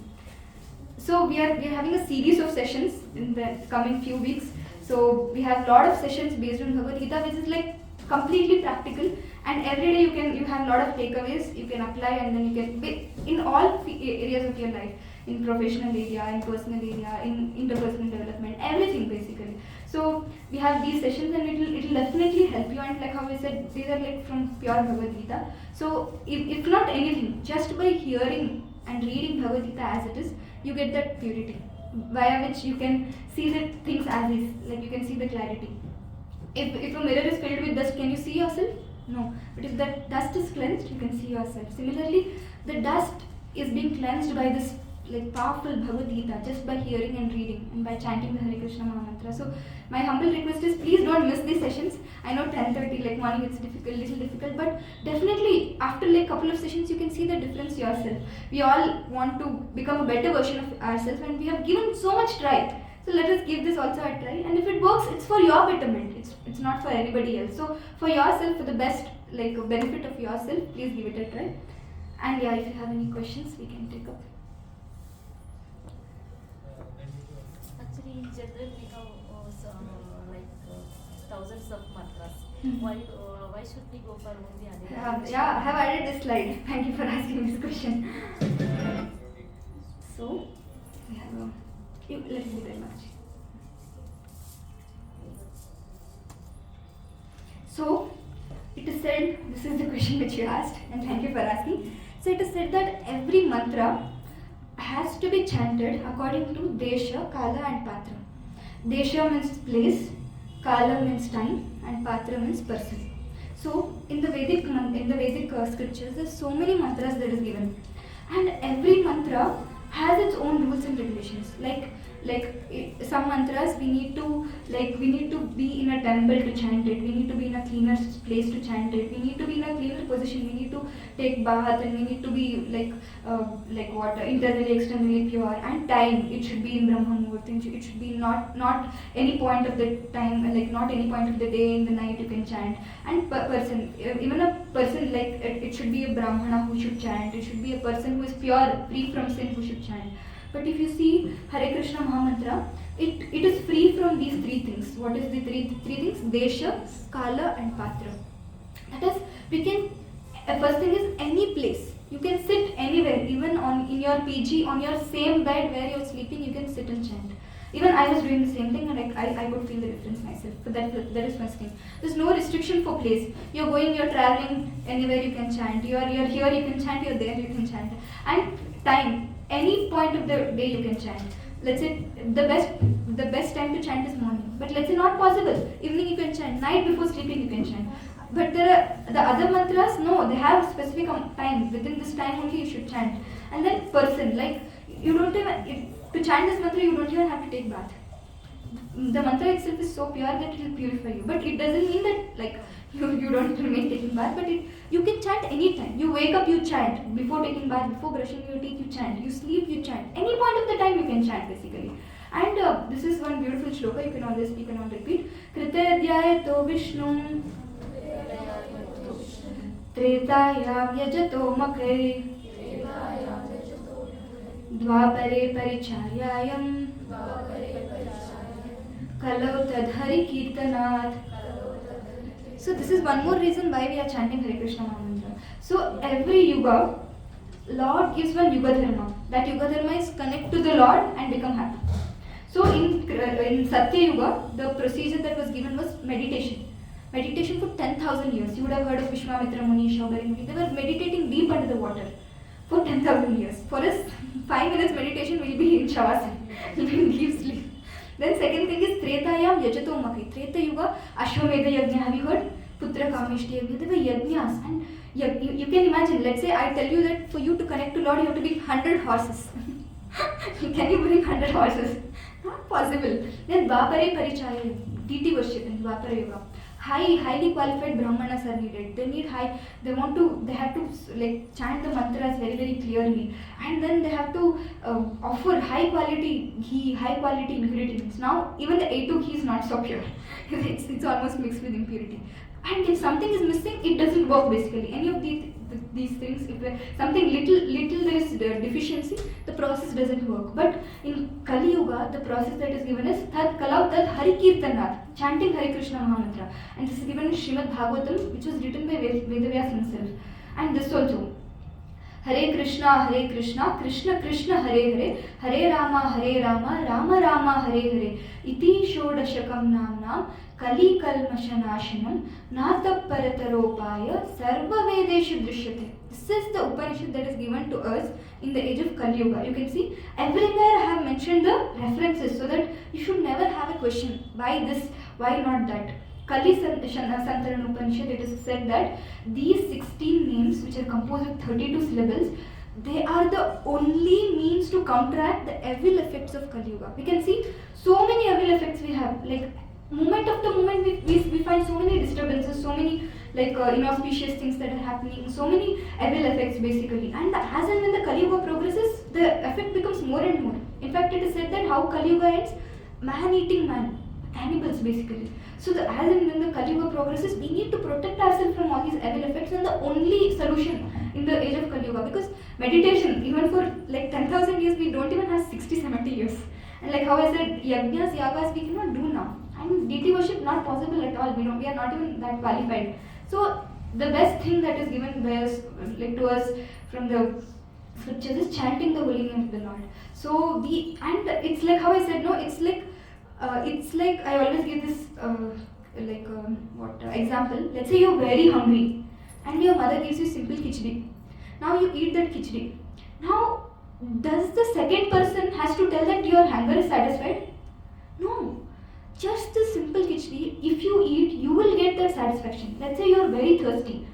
So we are having a series of sessions in the coming few weeks. So we have a lot of sessions based on Bhagavad Gita, which is like completely practical, and every day you have a lot of takeaways you can apply, and then you can be in all areas of your life, in professional area, in personal area, in interpersonal development, everything basically. So we have these sessions, and it'll definitely help you, and like how I said, these are like from pure Bhagavad Gita. So if not anything, just by hearing and reading Bhagavad Gita as it is, you get that purity, via which you can see the things as is, like you can see the clarity. If a mirror is filled with dust, can you see yourself? No. But if that dust is cleansed, you can see yourself. Similarly, the dust is being cleansed by this like powerful Bhagavad Gita, just by hearing and reading and by chanting the Hare Krishna Maha Mantra. So my humble request is, please don't miss these sessions. I know 10:30 like morning it's little difficult, but definitely after like couple of sessions you can see the difference yourself. We all want to become a better version of ourselves, and we have given so much try. So let us give this also a try, and if it works, it's for your betterment. It's not for anybody else. So for yourself, for the best like benefit of yourself, please give it a try. And yeah, if you have any questions, we can take up. Actually, in general, we have thousands of mantras. Hmm. Why should we go for only Hare Krishna? Yeah, I have added this slide. Thank you for asking this question. So we have let's see very much. So it is said, this is the question which you asked, and thank you for asking. So it is said that every mantra has to be chanted according to Desha, Kala and Patra. Desha means place, Kala means time, and Patra means person. So in the Vedic scriptures, there's so many mantras that is given, and every mantra has its own rules and regulations. Some mantras we need to be in a temple to chant it. We need to be in a cleaner place to chant it. We need to be in a cleaner position. We need to take bath, and we need to be internally, externally pure. And time, it should be in Brahma Muhurta. It should be not any point of the time, not any point of the day in the night you can chant. And person, even a person, it should be a Brahmana who should chant. It should be a person who is pure, free from sin, who should chant. But if you see Hare Krishna Maha Mantra, it is free from these three things. What is the three things? Desha, Kala and Patra. That is, first thing is any place. You can sit anywhere, even in your PG, on your same bed where you are sleeping, you can sit and chant. Even I was doing the same thing, and I could feel the difference myself. So that is first thing. There's no restriction for place. You're going, you're traveling, anywhere you can chant. You're here, you can chant. You're there, you can chant. And time. Any point of the day you can chant. Let's say the best time to chant is morning. But let's say not possible. Evening you can chant. Night before sleeping you can chant. But there are the other mantras, no, they have specific time. Within this time only you should chant. And then person, you don't even, to chant this mantra you don't even have to take bath. The mantra itself is so pure that it will purify you. But it doesn't mean that you don't remain taking bath, but you can chant anytime. You wake up, you chant. Before taking bath, before brushing your teeth, you chant. You sleep, you chant. Any point of the time you can chant basically. And this is one beautiful shloka you can all repeat. Kritayadhyayato Vishnu Tretayam Yajato Makre Dvapare Paricharyayam Kalau Tadhari Kirtanat. So this is one more reason why we are chanting Hare Krishna Maha Mantra. So every yuga, Lord gives one yuga dharma. That yuga dharma is connect to the Lord and become happy. So in Satya Yuga, the procedure that was given was meditation. Meditation for 10,000 years. You would have heard of Vishwamitra Muni, Shaubari Muni. They were meditating deep under the water for 10,000 years. For us, 5 minutes meditation will be in Shavasana. We will be deep sleep. Then second thing is Tretayam Yajato Maki. Treta Yuga, Ashwamedha Yajna. Have you heard? Putra Kameshti Yajna. They were yajnas. And you can imagine, let's say I tell you that for you to connect to Lord, you have to be 100 horses. Can you bring 100 horses? Not possible. Then Vapare Parichaya, deity worship in Vapara Yoga. Highly qualified brahmanas are needed. They have to like chant the mantras very very clearly, and then they have to offer high quality ghee, high quality ingredients. Now even the A2 ghee is not so pure. It's almost mixed with impurity. And if something is missing, it doesn't work basically. Any of these things, if something little there is deficiency, the process doesn't work. But in Kali Yuga, the process that is given is Tad Kalau Tad Hari Kirtanat, chanting Hare Krishna Mahamantra. And this is given in Srimad Bhagavatam, which was written by Vedavyas himself. And this also, Hare Krishna, Krishna Krishna, Hare Hare, Hare Rama, Rama Rama, Hare Hare, Iti Shodashakam Namnam, Kali Kalmashanashanam, Nata Parataropaya, Sarva Vedeshu Drishyate. This is the Upanishad that is given to us in the age of Kali Yuga. You can see everywhere I have mentioned the references so that you should never have a question. Why this? Why not that? Kali Santaran Upanishad, it is said that these 16 names, which are composed of 32 syllables, they are the only means to counteract the evil effects of Kali Yuga. We can see so many evil effects we have, like moment after moment we find so many disturbances, so many like inauspicious things that are happening, so many evil effects basically. And as and when the Kali Yuga progresses, the effect becomes more and more. In fact, it is said that how Kali Yuga ends, man eating man, cannibals basically. So as and when the Kali Yuga progresses, we need to protect ourselves from all these evil effects, and the only solution in the age of Kali Yuga, because meditation, even for like 10,000 years, we don't even have 60-70 years. And like how I said, yajnas, yagas, we cannot do now. And deity worship not possible at all. We are not even that qualified. So the best thing that is given by us, like to us from the scriptures, is chanting the holy name of the Lord. So and it's like how I said, no, it's like I always give this example. Let's say you're very hungry and your mother gives you simple khichdi. Now you eat that khichdi. Now, does the second person has to tell that your hunger is satisfied? No. Just the simple khichdi, if you eat, you will get that satisfaction. Let's say you are very thirsty.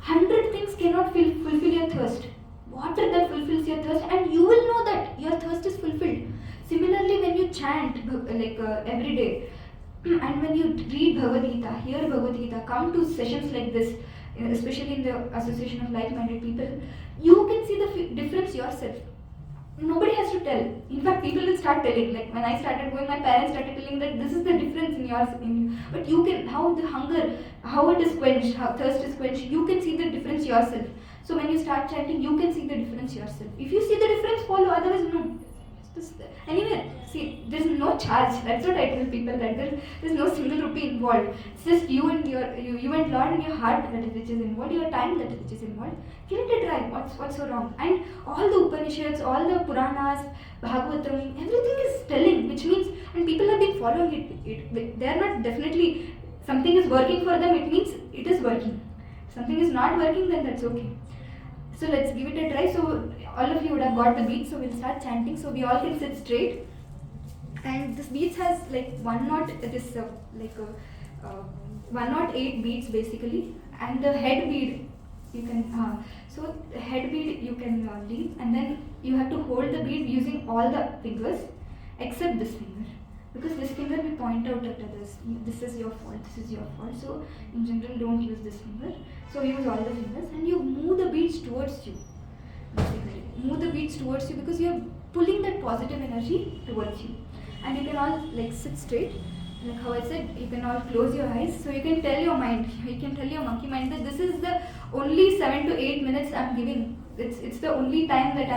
100 things cannot fulfill your thirst. Water that fulfills your thirst, and you will know that your thirst is fulfilled. Similarly, when you chant every day, and when you read Bhagavad Gita, hear Bhagavad Gita, come to sessions like this, especially in the association of like-minded people, you can see the difference yourself. Nobody has to tell. In fact, people will start telling. Like when I started going, my parents started telling that this is the difference in yours. But you can, how the hunger, how it is quenched, how thirst is quenched, you can see the difference yourself. So when you start chanting, you can see the difference yourself. If you see the difference, follow. Otherwise, no. Anyway, see, there's no charge. That's what I tell people, that there's no single rupee involved. It's just you and Lord and your heart which is involved, your time which is involved. Give it a try. What's so wrong? And all the Upanishads, all the Puranas, Bhagavatam, everything is telling, which means, and people have been following it. They are not definitely, something is working for them, it means it is working. If something is not working, then that's okay. So let's give it a try. So all of you would have got the beats, so we'll start chanting. So we all can sit straight. And this beats has like 108 beats basically. And the head bead, you can, so the head bead you can leave, and then you have to hold the bead using all the fingers except this finger. Because this finger we point out at others. This is your fault, this is your fault. So in general, don't use this finger. So use all the fingers and you move the beads towards you. Basically, move the beads towards you because you are pulling that positive energy towards you. And you can all like sit straight. Like how I said, you can all close your eyes. So you can tell your mind, you can tell your monkey mind that this is the only 7 to 8 minutes I'm giving. It's the only time that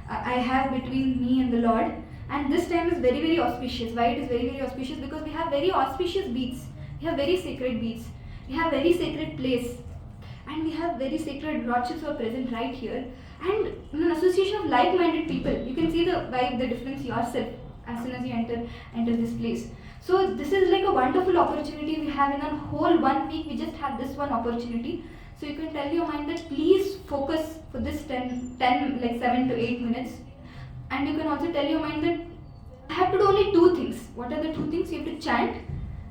I have between me and the Lord. And this time is very, very auspicious. Why it is very, very auspicious? Because we have very auspicious beats. We have very sacred beats. We have very sacred place. And we have very sacred lordships who are present right here. And in an association of like-minded people, you can see the difference yourself as soon as you enter this place. So this is like a wonderful opportunity we have in a whole 1 week. We just have this one opportunity. So you can tell your mind that please focus for this 7 to 8 minutes. And you can also tell your mind that I have to do only 2 things. What are the 2 things? You have to chant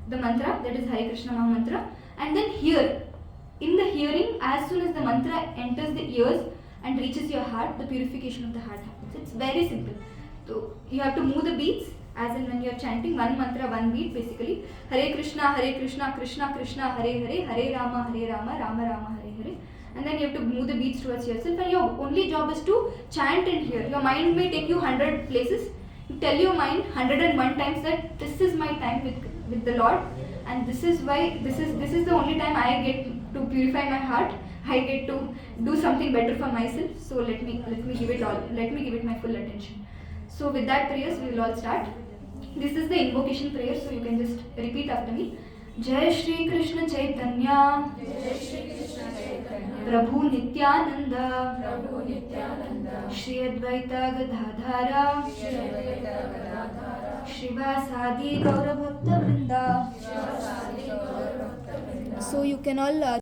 the mantra, that is Hare Krishna Maha Mantra, and then hear. In the hearing, as soon as the mantra enters the ears and reaches your heart, the purification of the heart happens. It's very simple. So you have to move the beats as in when you are chanting one mantra, one beat basically. Hare Krishna, Krishna Krishna, Hare Hare, Hare Rama, Rama Rama, Hare Hare. And then you have to move the beats towards yourself, and your only job is to chant and hear. Your mind may take you 100 places. You tell your mind 101 times that this is my time with the Lord, and this is why this is the only time I get to purify my heart. I get to do something better for myself. So let me give it all. Let me give it my full attention. So with that prayers, we will all start. This is the invocation prayer, so you can just repeat after me. Jai Shri Krishna Chaitanya, Prabhu Nityananda, Shri Advaita Gadadhara, Shrivasadi Gaura Bhakta Vrinda. So you can all